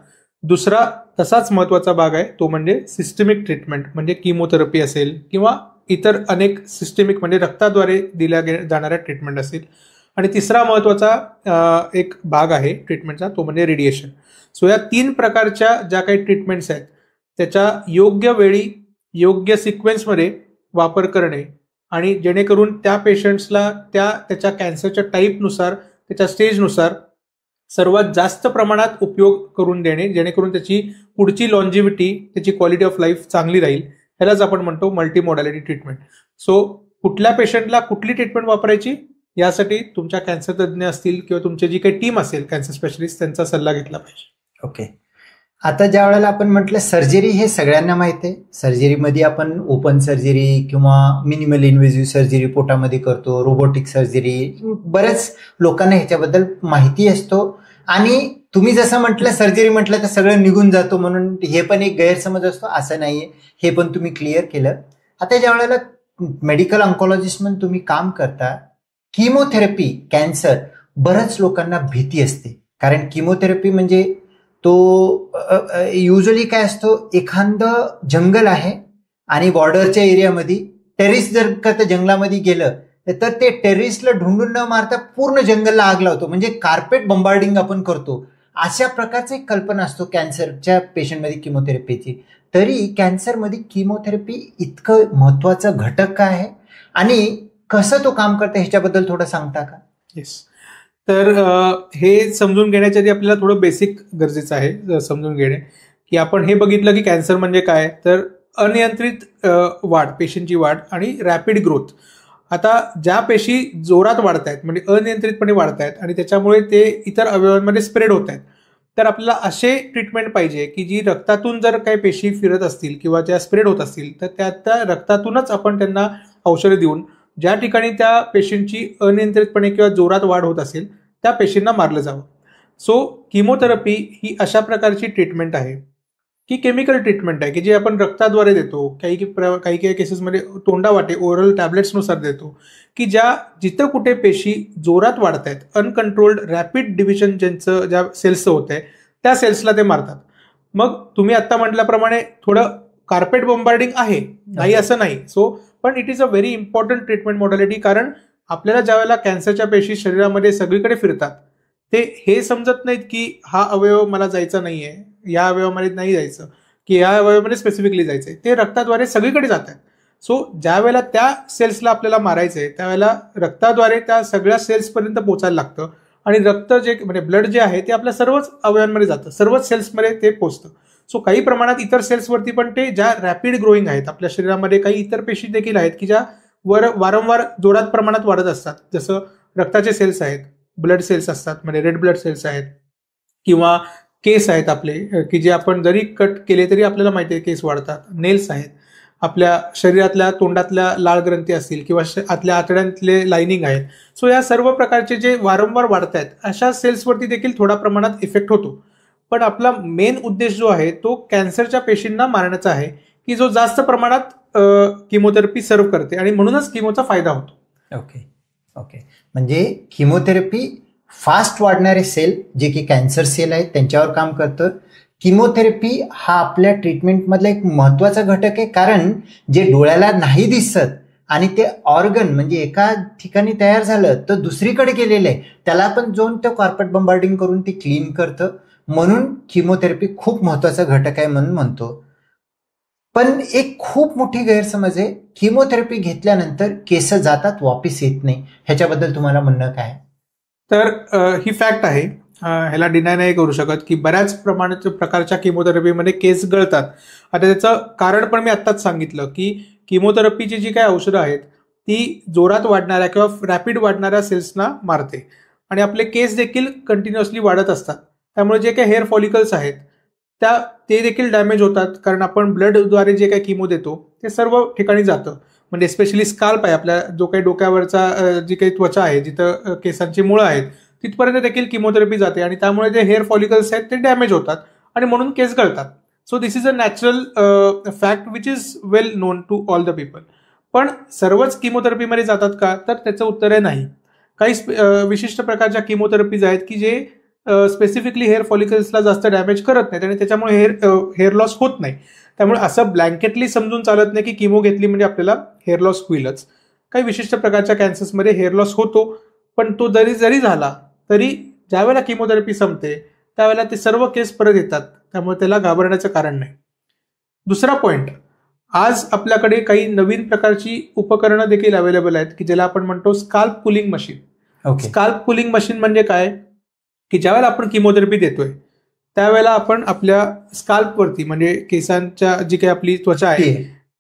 Speaker 1: दुसरा तसाच महत्त्वाचा भाग आहे तो म्हणजे सिस्टमिक ट्रीटमेंट, म्हणजे किमोथेरपी असेल किंवा इतर अनेक सिस्टमिक म्हणजे रक्ताद्वारे दिल्या जाणाऱ्या ट्रीटमेंट असेल. आणि तिसरा महत्त्वाचा एक भाग आहे ट्रीटमेंटचा तो म्हणजे रेडिएशन. सो या 3 प्रकारच्या ज्या काही ट्रीटमेंट्स आहेत त्याच्या योग्य वेळी योग्य सिक्वेन्समध्ये वापर करणे आणि जेणेकरून त्या पेशंट्सला त्याच्या कॅन्सरच्या टाईपनुसार त्याच्या स्टेजनुसार सर्वात जास्त प्रमाणात उपयोग करून देणे, जेणेकरून त्याची पुढची लॉन्जिव्हिटी त्याची क्वालिटी ऑफ लाईफ चांगली राहील. ह्यालाच आपण म्हणतो मल्टी मॉडॅलिटी ट्रीटमेंट. सो कुठल्या पेशंटला कुठली ट्रीटमेंट वापरायची यासाठी तुमच्या कॅन्सर तज्ज्ञ असतील किंवा तुमची जी काही टीम असेल कॅन्सर स्पेशलिस्ट त्यांचा सल्ला घेतला पाहिजे.
Speaker 2: ओके, आता ज्या वेळेला आपण म्हटलं सर्जरी हे सगळ्यांना माहिती आहे. सर्जरीमध्ये आपण ओपन सर्जरी किंवा मिनिमल इन्व्हेसिव्ह सर्जरी पोटामध्ये करतो, रोबोटिक सर्जरी, बऱ्याच लोकांना ह्याच्याबद्दल माहिती असतो. आणि तुम्ही जसं म्हटलं सर्जरी म्हटलं तर सगळं निघून जातो म्हणून हे पण एक गैरसमज असतो, असं नाहीये. हे पण तुम्ही क्लिअर केलं. आता ज्या वेळेला मेडिकल ऑन्कॉलॉजिस्ट म्हणून तुम्ही काम करता, किमोथेरपी कॅन्सर बऱ्याच लोकांना भीती असते. कारण किमोथेरपी म्हणजे तो युजली काय असतो, एखादं जंगल आहे आणि बॉर्डरच्या एरियामध्ये टेरिस्ट जर का त्या जंगलामध्ये गेलं तर ते टेरिस्टला ढूंढून न मारता पूर्ण जंगलला आग लावतो, म्हणजे कार्पेट बंबार्डिंग आपण करतो. अशा प्रकारची एक कल्पना असतो कॅन्सरच्या पेशंटमध्ये किमोथेरपीची. तरी कॅन्सरमध्ये किमोथेरपी इतकं महत्वाचं घटक काय आहे आणि कसं तो काम करतं ह्याच्याबद्दल थोडं सांगता का?
Speaker 1: येस, तर हे समजून घेण्याच्या आधी आपल्याला थोडं बेसिक गरजेचं आहे समजून घेणे की आपण हे बघितलं की कॅन्सर म्हणजे काय, तर अनियंत्रित वाढ, पेशींची वाढ आणि रॅपिड ग्रोथ. आता ज्या पेशी जोरात वाढत आहेत म्हणजे अनियंत्रितपणे वाढत आहेत आणि त्याच्यामुळे ते इतर अवयवांमध्ये स्प्रेड होत आहेत, तर आपल्याला असे ट्रीटमेंट पाहिजे की जी रक्तातून जर काही पेशी फिरत असतील किंवा ज्या स्प्रेड होत असतील तर त्या रक्तातूनच आपण त्यांना औषधे देऊन ज्या ठिकाणी त्या पेशींची अनियंत्रितपणे किंवा जोरात वाढ होत असेल त्या पेशींना मारलं जावं. सो किमोथेरपी ही अशा प्रकारची ट्रीटमेंट आहे की केमिकल ट्रीटमेंट आहे की जे आपण रक्ताद्वारे देतो, काही केसेसमध्ये तोंडावाटे ओरल टॅबलेट्सनुसार देतो, की जिथं कुठे पेशी जोरात वाढत आहेत, अनकंट्रोल्ड रॅपिड डिव्हिजन ज्या सेल्सचं होत आहे त्या सेल्सला ते मारतात. मग तुम्ही आत्ता म्हटल्याप्रमाणे थोडं कार्पेट बॉम्बार्डिंग आहे, नाही असं नाही. सो पण it is a very important treatment modality. कारण आपल्याला ज्या वेळेला कॅन्सरच्या पेशी शरीरामध्ये सगळीकडे फिरतात ते हे समजत नाहीत की हा अवयव मला जायचा नाहीये, या अवयवामध्ये नाही जायचं की या अवयवामध्ये स्पेसिफिकली जायचंय, ते रक्ताद्वारे सगळीकडे जात आहेत. सो ज्या वेळेला त्या सेल्सला आपल्याला मारायचंय त्यावेळेला रक्ताद्वारे त्या सगळ्या सेल्सपर्यंत पोचायला लागतं आणि रक्त जे म्हणजे ब्लड जे आहे ते आपल्या सर्वच अवयवांमध्ये जातं, सर्वच सेल्समध्ये ते पोचतं. सो काही प्रमाणात इतर सेल्सवरती पण ते ज्या रॅपिड ग्रोईंग आहेत आपल्या शरीरामध्ये काही इतर पेशी देखील आहेत की ज्या वारंवार जोरात प्रमाणात वाढत असतात. जसं रक्ताचे सेल्स आहेत, ब्लड सेल्स असतात म्हणजे रेड ब्लड सेल्स आहेत किंवा केस आहेत आपले की जे आपण जरी कट केले तरी आपल्याला माहिती आहे केस वाढतात. नेल्स आहेत, आपल्या शरीरातल्या तोंडातल्या लाळ ग्रंथी असतील किंवा आतल्या आतड्यांतले लाइनिंग आहेत. सो या सर्व प्रकारचे जे वारंवार वाढत आहेत अशा सेल्सवरती देखील थोडा प्रमाणात इफेक्ट होतो. पण आपला मेन उद्देश जो आहे तो कॅन्सरच्या पेशींना मारण्याचा आहे की जो जास्त प्रमाणात किमोथेरपी सर्व्ह करते आणि म्हणूनच किमोचा फायदा होतो.
Speaker 2: ओके ओके, म्हणजे किमोथेरपी फास्ट वाढणारे सेल जे की कॅन्सर सेल आहेत त्यांच्यावर काम करतं. किमोथेरपी हा आपल्या ट्रीटमेंटमधला एक महत्वाचा घटक आहे, कारण जे डोळ्याला नाही दिसत आणि ते ऑर्गन म्हणजे एका ठिकाणी तयार झालं तर दुसरीकडे गेलेलं आहे त्याला आपण जाऊन तो कार्पेट बंबार्डिंग करून ते क्लीन करतं. म्हणून किमोथेरपी खूप महत्वाचा घटक आहे म्हणून म्हणतो. पण एक खूप मोठी गैरसमज आहे, किमोथेरपी घेतल्यानंतर केस जातात, वापस येत नाही. ह्याच्याबद्दल तुम्हाला म्हणणं काय आहे?
Speaker 1: तर ही फॅक्ट आहे, ह्याला डिनाय नाही करू शकत की बऱ्याच प्रकारच्या किमोथेरपीमध्ये केस गळतात. आता त्याचं कारण पण मी आत्ताच सांगितलं की किमोथेरपीची जी काही औषधं आहेत ती जोरात वाढणाऱ्या किंवा रॅपिड वाढणाऱ्या सेल्सना मारते आणि आपले केस देखील कंटिन्युअसली वाढत असतात. त्यामुळे जे काही हेअर फॉलिकल्स आहेत ते देखील डॅमेज होतात, कारण आपण ब्लडद्वारे जे काही किमो देतो ते सर्व ठिकाणी जातं. म्हणजे स्पेशली स्काल्प आहे, आपल्या जो काही डोक्यावरचा जी काही त्वचा आहे, जिथं केसांची मुळं आहेत, तिथपर्यंत देखील किमोथेरपी जाते आणि त्यामुळे जे हेअर फॉलिकल्स आहेत ते डॅमेज होतात आणि म्हणून केस गळतात. So this is a natural fact which is well known to all the people. पण सर्वच किमोथेरपीमध्ये जातात का, तर त्याचं उत्तर आहे नाही. काही विशिष्ट प्रकारच्या किमोथेरपीज आहेत की जे स्पेसिफिकली हेअर फॉलिकल्सला जास्त डॅमेज करत नाहीत आणि त्याच्यामुळे हेअर लॉस होत नाही. त्यामुळे असं ब्लँकेटली समजून चालत नाही की किमो घेतली म्हणजे आपल्याला हेअर लॉस होईलच. काही विशिष्ट प्रकारच्या कॅन्सर्समध्ये हेअर लॉस होतो, पण तो जरी झाला तरी ज्यावेळेला किमोथेरपी संपते त्यावेळेला ते सर्व केस परत येतात. त्यामुळे त्याला घाबरण्याचं कारण नाही. दुसरा पॉइंट, आज आपल्याकडे काही नवीन प्रकारची उपकरणं देखील अवेलेबल आहेत की ज्याला आपण म्हणतो scalp pulling machine. Scalp pulling machine म्हणजे काय की ज्यावेळेला आपण किमोथेरपी देतोय त्यावेळेला आपण आपल्या स्काल्पवरती म्हणजे केसांच्या जी काही आपली त्वचा आहे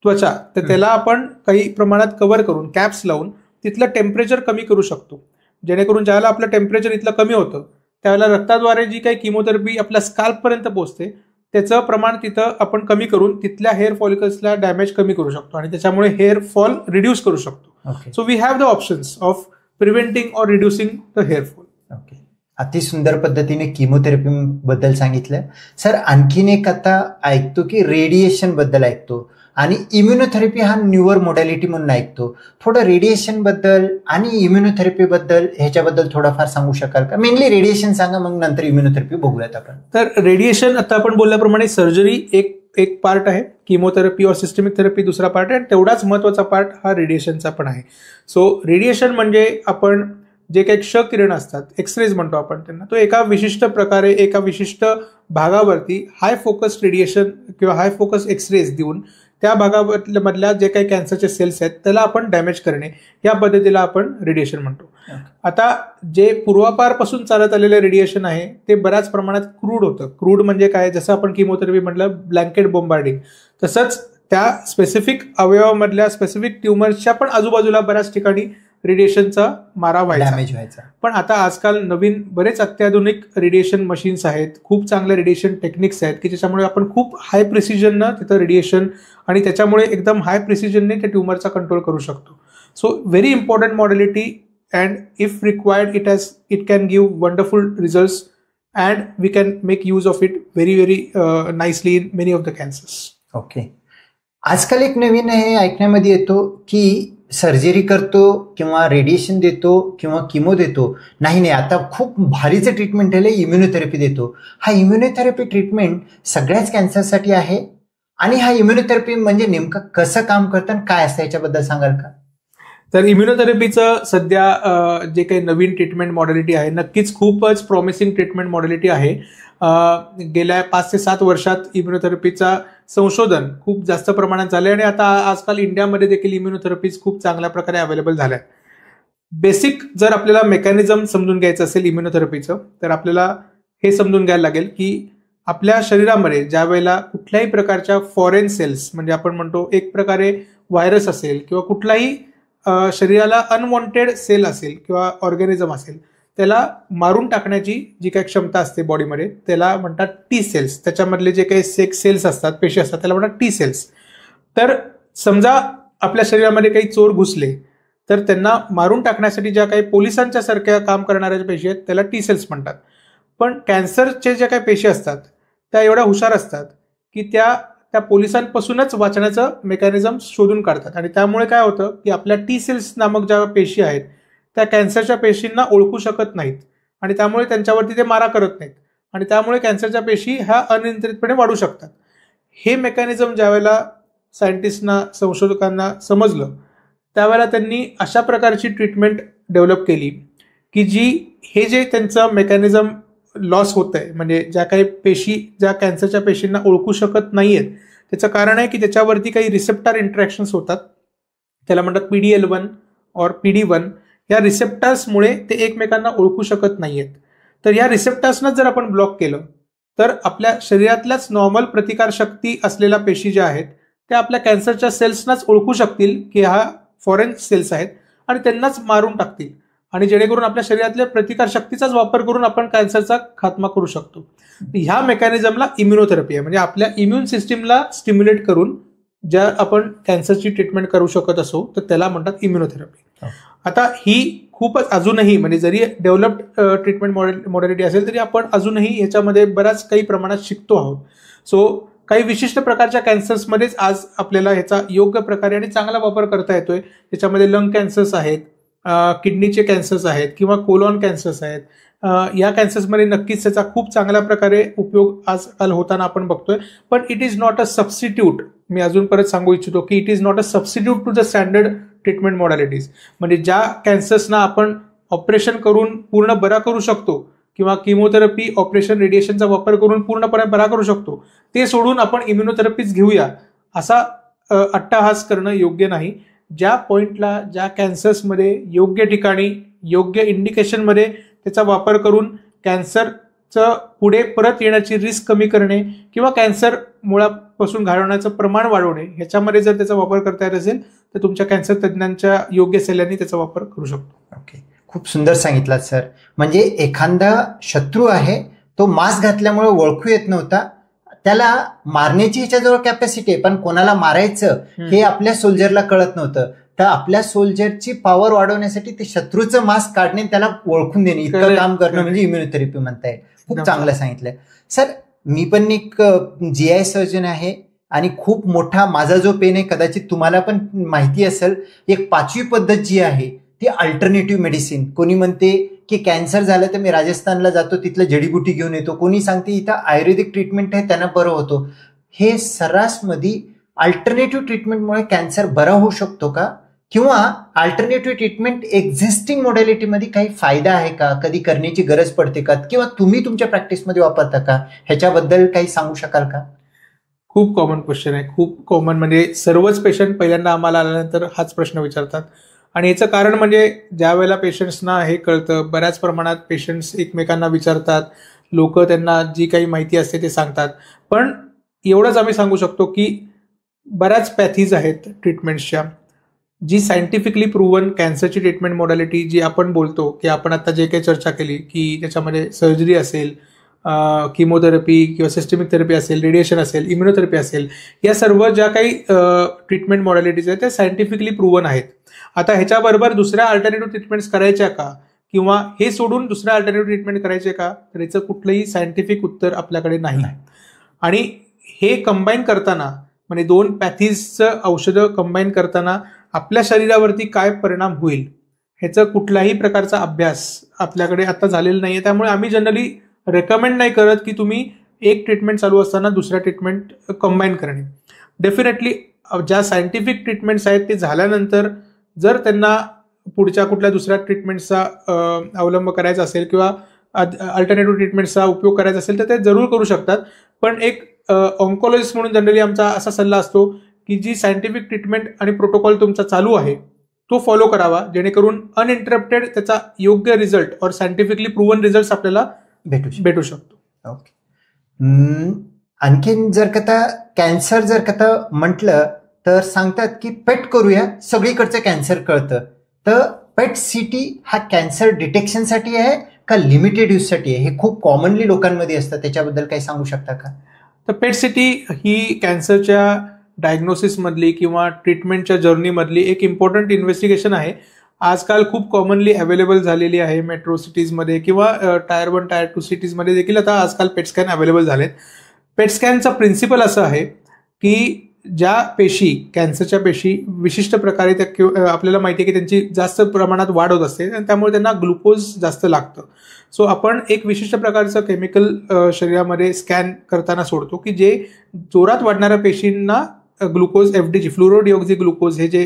Speaker 1: तर त्याला आपण काही प्रमाणात कव्हर करून कॅप्स लावून तिथलं टेम्परेचर कमी करू शकतो. जेणेकरून ज्यावेळेला आपलं टेम्परेचर इथलं कमी होतं त्यावेळेला रक्ताद्वारे जी काही किमोथेरपी आपल्या स्काल्पपर्यंत पोहोचते त्याचं प्रमाण तिथं आपण कमी करून तिथल्या हेअर फॉलिकल्सला डॅमेज कमी करू शकतो आणि त्याच्यामुळे हेअर फॉल रिड्यूस करू शकतो. So we have the options of preventing or reducing the hair fall.
Speaker 2: अति सुंदर पद्धतीने किमोथेरपी बद्दल सांगितलं. सर, आणखीन एक आता ऐकतो की रेडिएशन बद्दल ऐकतो आणि इम्युनोथेरपी हा न्यूअर मोडॅलिटी म्हणून ऐकतो. थोडं रेडिएशन बद्दल आणि इम्युनोथेरपी बद्दल ह्याच्याबद्दल थोडंफार सांगू शकाल का? मेनली रेडिएशन सांगा, मग नंतर इम्युनोथेरपी बघूयात आपण.
Speaker 1: तर रेडिएशन आता आपण बोलल्याप्रमाणे सर्जरी एक पार्ट आहे, किमोथेरपी और सिस्टमिक थेरपी दुसरा पार्ट आहे आणि तेवढाच महत्वाचा पार्ट हा रेडिएशनचा पण आहे. सो रेडिएशन म्हणजे आपण जे काही क्ष किरण असतात, एक्सरेज म्हणतो आपण त्यांना, तो एका विशिष्ट प्रकारे एका विशिष्ट भागावरती हाय फोकस रेडिएशन किंवा हाय फोकस एक्सरेज देऊन त्या भागामधल्या जे काही कॅन्सरचे सेल्स आहेत त्याला आपण डॅमेज करणे, या पद्धतीला आपण रेडिएशन म्हणतो. आता जे पूर्वापारपासून चालत आलेलं रेडिएशन आहे ते बऱ्याच प्रमाणात क्रूड होतं. क्रूड म्हणजे काय, जसं आपण किमोथेरपी म्हटलं ब्लँकेट बॉम्बार्डिंग, तसंच त्या स्पेसिफिक अवयवामधल्या स्पेसिफिक ट्युमर्सच्या पण आजूबाजूला बऱ्याच ठिकाणी रेडिएशनचा मारा व्हायचा. पण आता आजकाल नवीन बरेच अत्याधुनिक रेडिएशन मशीन्स आहेत, खूप चांगले रेडिएशन टेक्निक्स आहेत की ज्याच्यामुळे आपण खूप हाय प्रिसिजननं तिथं रेडिएशन आणि त्याच्यामुळे एकदम हाय प्रिसिजनने त्या ट्युमरचा कंट्रोल करू शकतो. So very important modality and if required it can give wonderful results and we can make use of it very very nicely in many of the cancers.
Speaker 2: Okay. आजकाल एक नवीन हे ऐकण्यामध्ये येतो की सर्जरी करतो किंवा रेडिएशन देतो किंवा किमो देतो, नाही आता खूप भारीचं ट्रीटमेंट आहे, इम्युनोथेरपी देतो. हा इम्युनोथेरपी ट्रीटमेंट सगळ्याच कॅन्सरसाठी आहे आणि हा इम्युनोथेरपी म्हणजे नेमकं कसं काम करतं आणि काय असतं याच्याबद्दल सांगाल का?
Speaker 1: तर इम्युनोथेरपीचं सध्या जे काही नवीन ट्रीटमेंट मॉडेलिटी आहे नक्कीच खूपच प्रॉमिसिंग ट्रीटमेंट मॉडेलिटी आहे. गेल्या 5 ते 7 वर्षात इम्युनोथेरपीचा संशोधन खूप जास्त प्रमाणात झाले आणि आता आजकाल इंडियामध्ये देखील इम्युनोथेरपीज खूप चांगल्या प्रकारे अवेलेबल झाल्या. बेसिक जर आपल्याला मेकॅनिझम समजून घ्यायचं असेल इम्युनोथेरपीचं, तर आपल्याला हे समजून घ्यायला लागेल की आपल्या शरीरामध्ये ज्या वेळेला कुठल्याही प्रकारच्या फॉरेन सेल्स, म्हणजे आपण म्हणतो एक प्रकारे व्हायरस असेल किंवा कुठलाही शरीराला अनवॉन्टेड सेल असेल किंवा ऑर्गॅनिझम असेल, त्याला मारून टाकण्याची जी काही क्षमता असते बॉडीमध्ये त्याला म्हणतात टी सेल्स. त्याच्यामधले जे काही सेल्स असतात, पेशी असतात, त्याला म्हणतात टी सेल्स. तर समजा आपल्या शरीरामध्ये काही चोर घुसले तर त्यांना मारून टाकण्यासाठी ज्या काही पोलिसांच्या सारख्या काम करणाऱ्या पेशी आहेत त्याला टी सेल्स म्हणतात. पण कॅन्सरचे ज्या काही पेशी असतात त्या एवढ्या हुशार असतात की त्या पोलिसांपासूनच वाचण्याचं मेकॅनिझम शोधून काढतात आणि त्यामुळे काय होतं की आपल्या टी सेल्स नामक ज्या पेशी आहेत त्या कॅन्सरच्या पेशींना ओळखू शकत नाहीत आणि त्यामुळे त्यांच्यावरती ते मारा करत नाहीत आणि त्यामुळे कॅन्सरच्या पेशी ह्या अनियंत्रितपणे वाढू शकतात. हे मेकॅनिझम ज्यावेळेला सायंटिस्टना, संशोधकांना समजलं त्यावेळेला त्यांनी अशा प्रकारची ट्रीटमेंट डेव्हलप केली की हे जे त्यांचं मेकॅनिझम लॉस होत आहे, म्हणजे ज्या काही पेशी ज्या कॅन्सरच्या पेशींना ओळखू शकत नाहीयेत, त्याचं कारण आहे की त्याच्यावरती काही रिसेप्टर इंटरॅक्शन्स होतात, त्याला म्हणतात PD-L1 और PD-1. या रिसेप्टर्समुळे ते एकमेकांना ओळखू शकत नाहीयेत. तर या रिसेप्टर्सना जर आपण ब्लॉक केलं तर आपल्या शरीरातल्याच नॉर्मल प्रतिकारशक्ती असलेल्या पेशी ज्या आहेत त्या आपल्या कॅन्सरच्या सेल्सनाच ओळखू शकतील की हा फॉरेन सेल्स आहेत आणि त्यांनाच मारून टाकतील, आणि जेणेकरून आपल्या शरीरातल्या प्रतिकारशक्तीचाच वापर करून आपण कॅन्सरचा खात्मा करू शकतो. ह्या मेकॅनिझमला इम्युनोथेरपी आहे, म्हणजे आपल्या इम्युन सिस्टीमला स्टिम्युलेट करून ज्या आपण कॅन्सरची ट्रीटमेंट करू शकत असो तर त्याला म्हणतात इम्युनोथेरपी. आता ही खूपच अजूनही, म्हणजे जरी डेव्हलप्ड ट्रीटमेंट मॉडॅलिटी असेल तरी आपण अजूनही याच्यामध्ये बऱ्याच काही प्रमाणात शिकतो आहोत. सो काही विशिष्ट प्रकारच्या कॅन्सर्समध्येच आज आपल्याला ह्याचा योग्य प्रकारे आणि चांगला वापर करता येतोय. त्याच्यामध्ये लंग कॅन्सर्स आहेत, किडनीचे कॅन्सर्स आहेत किंवा कोलॉन कॅन्सर्स आहेत. या कॅन्सर्समध्ये नक्कीच त्याचा खूप चांगल्या प्रकारे उपयोग आजकाल होताना आपण बघतोय. पण it is not a substitute. मी अजून परत सांगू इच्छितो की it is not a substitute to the standard treatment modalities. म्हणजे ज्या कॅन्सर्सना आपण ऑपरेशन करून पूर्ण बरा करू शकतो किंवा किमोथेरपी, ऑपरेशन, रेडिएशनचा वापर करून पूर्णपणे बरा करू शकतो, ते सोडून आपण इम्युनोथेरपीच घेऊया असा अट्टाहास करणं योग्य नाही. ज्या पॉइंटला, ज्या कॅन्सर्समध्ये योग्य ठिकाणी, योग्य इंडिकेशनमध्ये त्याचा वापर करून कॅन्सरचं पुढे परत येण्याची रिस्क कमी करणे किंवा कॅन्सर मुळापासून घालवण्याचं प्रमाण वाढवणे, ह्याच्यामध्ये जर त्याचा वापर करता येत असेल तर तुमच्या कॅन्सर तज्ज्ञांच्या योग्य सल्ल्याने त्याचा वापर करू शकतो.
Speaker 2: ओके, खूप सुंदर सांगितलं सर. म्हणजे एखादा शत्रू आहे, तो मास्क घातल्यामुळे ओळखू येत नव्हता, त्याला मारण्याची ह्याच्याजवळ कॅपॅसिटी आहे, पण कोणाला मारायचं हे आपल्या सोल्जरला कळत नव्हतं. तर आपल्या सोल्जरची पॉवर वाढवण्यासाठी ते शत्रूचं मास्क काढणे, त्याला ओळखून देणे, इतकं काम करणं म्हणजे इम्युनोथेरपी म्हणता येईल. खूप चांगलं सांगितलंय सर. मी पण एक GI सर्जन आहे आणि खूप मोठा माझा जो पेन आहे, कदाचित तुम्हाला पण माहिती असेल, एक 5वी पद्धत जी आहे ती अल्टरनेटिव्ह मेडिसिन. कोणी म्हणते की कॅन्सर झालं तर मी राजस्थानला जातो, तिथलं जडीबुटी घेऊन येतो. कोणी सांगते इथं आयुर्वेदिक ट्रीटमेंट आहे, त्यांना बरं होतो. हे सर्रासमध्ये अल्टरनेटिव्ह ट्रीटमेंटमुळे कॅन्सर बरा होऊ शकतो का? किंवा अल्टरनेटिव्ह ट्रीटमेंट एक्झिस्टिंग मॉडॅलिटीमध्ये काही फायदा आहे का? कधी करण्याची गरज पडते का? किंवा तुम्ही तुमच्या प्रॅक्टिसमध्ये वापरता का? ह्याच्याबद्दल काही सांगू शकाल का?
Speaker 1: खूप कॉमन क्वेश्चन आहे, खूप कॉमन. म्हणजे सर्वच पेशंट पहिल्यांदा आम्हाला आल्यानंतर हाच प्रश्न विचारतात. आणि याचं कारण म्हणजे ज्या वेळेला पेशंट्सना हे कळतं, बऱ्याच प्रमाणात पेशंट्स एकमेकांना विचारतात, लोक त्यांना जी काही माहिती असते ते सांगतात. पण एवढंच आम्ही सांगू शकतो की बऱ्याच पॅथीज आहेत ट्रीटमेंट्सच्या, जी सायंटिफिकली प्रूव्हन कॅन्सरची ट्रीटमेंट मॉडॅलिटी जी आपण बोलतो की आपण आता जे काही चर्चा केली की त्याच्यामध्ये सर्जरी असेल, किमोथेरपी किंवा सिस्टमिक थेरपी असेल, रेडिएशन असेल, इम्युनोथेरपी असेल, या सर्व ज्या काही ट्रीटमेंट मॉडॅलिटीज आहेत त्या सायंटिफिकली प्रूव्हन आहेत. आता ह्याच्याबरोबर दुसऱ्या अल्टरनेटिव्ह ट्रीटमेंट्स करायच्या का किंवा हे सोडून दुसऱ्या अल्टरनेटिव्ह ट्रीटमेंट करायचे का, तर याचं कुठलंही सायंटिफिक उत्तर आपल्याकडे नाही. आणि हे कंबाईन करताना, म्हणजे दोन पॅथीजचं औषधं कंबाईन करताना आपल्या शरीरावरती काय परिणाम होईल ह्याचं कुठल्याही प्रकारचा अभ्यास आपल्याकडे आता झालेला नाहीये. त्यामुळे आम्ही जनरली रेकमेंड नाही करत की तुम्ही एक ट्रीटमेंट चालू असताना दुसऱ्या ट्रीटमेंट कंबाईन करणे. डेफिनेटली ज्या सायंटिफिक ट्रीटमेंट्स आहेत ते झाल्यानंतर जर त्यांना पुढच्या कुठल्या दुसऱ्या ट्रीटमेंटचा अवलंब करायचा असेल किंवा अल्टरनेटिव्ह ट्रीटमेंटचा उपयोग करायचा असेल तर ते जरूर करू शकतात. पण एक ऑन्कोलॉजिस्ट म्हणून जनरली आमचा असा सल्ला असतो की जी सायंटिफिक ट्रीटमेंट आणि प्रोटोकॉल तुमचा चालू आहे तो फॉलो करावा, जेणेकरून अनइंटरप्टेड त्याचा योग्य रिझल्ट और सायंटिफिकली प्रूव्हन रिझल्ट आपल्याला भेटू शकतो.
Speaker 2: ओके. आणखीन जर का कॅन्सर जर का म्हटलं तर सांगतात की पेट करूया, सगळीकडचं कॅन्सर कळतं. तर पेट CT हा कॅन्सर डिटेक्शनसाठी आहे का लिमिटेड यूजसाठी आहे? हे खूप कॉमनली लोकांमध्ये असतं, त्याच्याबद्दल काही सांगू शकता का?
Speaker 1: तर पेट CT ही कॅन्सरच्या डायग्नोसिसमधली किंवा ट्रीटमेंटच्या जर्नीमधली एक इम्पॉर्टंट इन्व्हेस्टिगेशन आहे. आजकाल खूप कॉमनली अवेलेबल झालेली आहे. मेट्रो सिटीजमध्ये किंवा टायर 1, टायर 2 सिटीजमध्ये देखील आता आजकाल पेट स्कॅन अवेलेबल झालेत. पेट स्कॅनचा प्रिन्सिपल असं आहे की ज्या पेशी, कॅन्सरच्या पेशी विशिष्ट प्रकारे त्या आपल्याला माहिती आहे की त्यांची जास्त प्रमाणात वाढ होत असते आणि त्यामुळे त्यांना ग्लुकोज जास्त लागतं. सो आपण एक विशिष्ट प्रकारचं केमिकल शरीरामध्ये स्कॅन करताना सोडतो की जे जोरात वाढणाऱ्या पेशींना ग्लुकोज FDG फ्लोरोडिऑक्सी ग्लुकोज हे जे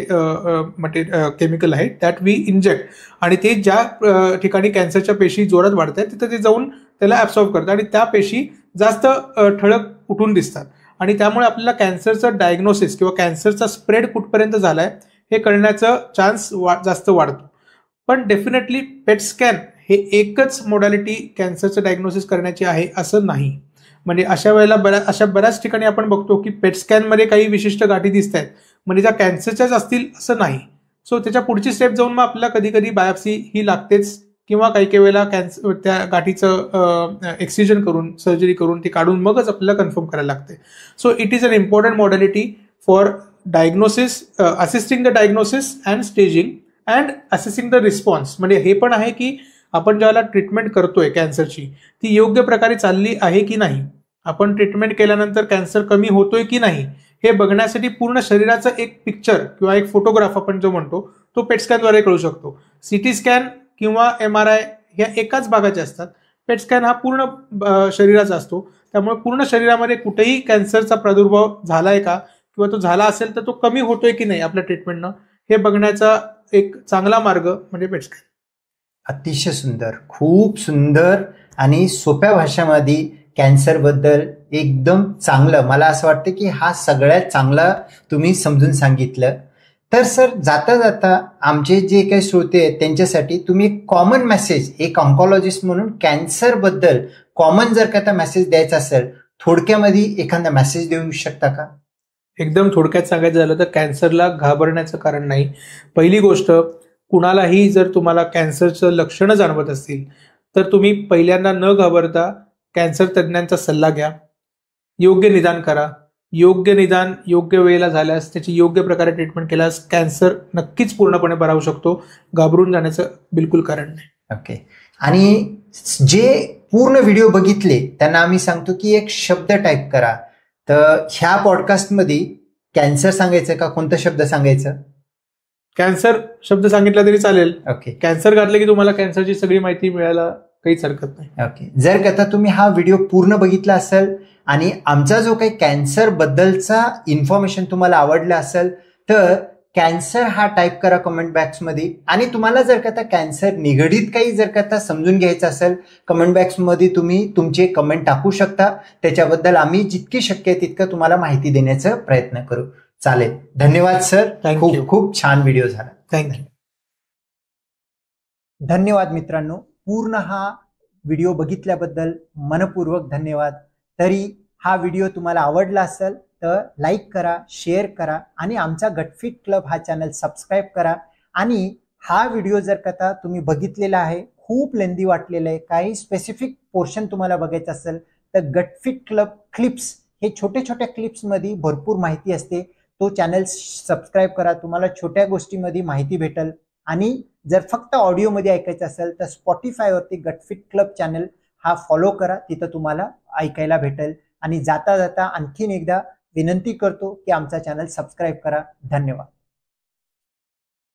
Speaker 1: केमिकल आहे दॅट वी इंजेक्ट, आणि ते ज्या ठिकाणी कॅन्सरच्या पेशी जोरात वाढत आहेत तिथं ते जाऊन त्याला ॲब्सॉर्ब करतात आणि त्या पेशी जास्त ठळक उठून दिसतात, आणि त्यामुळे आपल्याला कॅन्सरचं डायग्नोसिस किंवा कॅन्सरचा स्प्रेड कुठपर्यंत झालाय हे कळण्याचं चान्स जास्त वाढतो. पण डेफिनेटली पेट स्कॅन हे एकच मोडॅलिटी कॅन्सरचं डायग्नोसिस करण्याची आहे असं नाही. म्हणजे अशा वेळेला बऱ्याच ठिकाणी आपण बघतो की पेट स्कॅनमध्ये काही विशिष्ट गाठी दिसत आहेत, म्हणजे त्या कॅन्सरच्याच असतील असं नाही. सो त्याच्या पुढची स्टेप जाऊन मग आपल्याला कधी कधी बायोप्सी ही लागतेच, किंवा काही वेळेला त्या गाठीचं एक्सिजन करून सर्जरी करून ती काढून मगच आपल्याला कन्फर्म करायला लागते. So it is an important modality for diagnosis, assisting the diagnosis and staging and assessing the response. म्हणजे हे पण आहे की आपण ज्याला ट्रीटमेंट करतोय कॅन्सरची ती योग्य प्रकारे चालली आहे की नाही, आपण ट्रीटमेंट केल्यानंतर कॅन्सर कमी होतोय की नाही हे बघण्यासाठी पूर्ण शरीराचं एक पिक्चर किंवा एक फोटोग्राफ आपण जो म्हणतो तो पेट स्कॅनद्वारे कळू शकतो. CT स्कॅन किंवा MRI ह्या एकाच भागाचे असतात, पेट स्कॅन हा पूर्ण शरीराचा असतो. त्यामुळे पूर्ण शरीरामध्ये कुठेही कॅन्सरचा प्रादुर्भाव झालाय का किंवा तो झाला असेल तर तो कमी होतोय की नाही आपल्या ट्रीटमेंटनं हे बघण्याचा एक चांगला मार्ग म्हणजे पेट स्कॅन.
Speaker 2: अतिशय सुंदर, खूप सुंदर आणि सोप्या भाषेमध्ये कॅन्सरबद्दल एकदम चांगलं, मला असं वाटतं की हा सगळ्यात चांगला तुम्ही समजून सांगितलं. तर सर, जाता जाता आमचे जे काही श्रोते आहेत त्यांच्यासाठी तुम्ही कॉमन मेसेज, एक ऑन्कॉलॉजिस्ट म्हणून कॅन्सरबद्दल कॉमन जर का मेसेज द्यायचा असेल, थोडक्यामध्ये एखादा मेसेज देऊ शकता का?
Speaker 1: एकदम थोडक्यात सांगायचं झालं तर कॅन्सरला घाबरण्याचं कारण नाही. पहिली गोष्ट, कुणालाही जर तुम्हाला कॅन्सरचं लक्षणं जाणवत असतील तर तुम्ही पहिल्यांदा न घाबरता कॅन्सर तज्ज्ञांचा सल्ला घ्या, योग्य निदान करा. योग्य निदान योग्य वेळेला झाल्यास, त्याची योग्य प्रकारे ट्रीटमेंट केल्यास कॅन्सर नक्कीच पूर्णपणे बरा होऊ शकतो. घाबरून जाण्याचं बिलकुल कारण नाही.
Speaker 2: ओके. आणि जे पूर्ण व्हिडिओ बघितले त्यांना आम्ही सांगतो की एक शब्द टाईप करा. तर ह्या पॉडकास्टमध्ये कॅन्सर सांगायचं का कोणता शब्द सांगायचं?
Speaker 1: कॅन्सर शब्द सांगितला तरी चालेल.
Speaker 2: ओके.
Speaker 1: कॅन्सर घातलं की तुम्हाला कॅन्सरची सगळी माहिती मिळायला काहीच हरकत नाही.
Speaker 2: ओके. जर का तुम्ही हा व्हिडिओ पूर्ण बघितला असेल आणि आमचा जो काही कॅन्सर बद्दलचा इन्फॉर्मेशन तुम्हाला आवडला असेल तर कॅन्सर हा टाईप करा कमेंट बॉक्समध्ये. आणि तुम्हाला जर का कॅन्सर निगडीत काही जर का समजून घ्यायचं असेल, कमेंट बॉक्समध्ये तुम्ही तुमचे कमेंट टाकू शकता. त्याच्याबद्दल आम्ही जितकी शक्य आहे तितकं तुम्हाला माहिती देण्याचा प्रयत्न करू. चालेल. धन्यवाद सर. खूप खूप छान व्हिडिओ झाला.
Speaker 1: थँक्यू.
Speaker 2: धन्यवाद मित्रांनो. पूर्ण हा व्हिडिओ बघितल्याबद्दल मनपूर्वक धन्यवाद. तरी हा व्हिडिओ तुम्हाला आवडला असेल तर लाईक करा, शेअर करा आणि आमचा गटफिट क्लब हा चॅनल सबस्क्राईब करा. आणि हा व्हिडिओ जर का तुम्ही बघितलेला आहे, खूप लेंदी वाटलेला आहे, काही स्पेसिफिक पोर्शन तुम्हाला बघायचं असेल तर गटफिट क्लब क्लिप्स हे छोट्या छोट्या क्लिप्समध्ये भरपूर माहिती असते. तो चॅनल सबस्क्राईब करा, तुम्हाला छोट्या गोष्टीमध्ये माहिती भेटेल. आणि जर फक्त ऑडिओमध्ये ऐकायचं असेल तर स्पॉटिफायवरती गटफिट क्लब चॅनल हा फॉलो करा, तिथं तुम्हाला ऐकायला भेटेल. आणि जाता जाता आणखीन एकदा विनंती करतो की आमचा चॅनल सबस्क्राईब करा. धन्यवाद.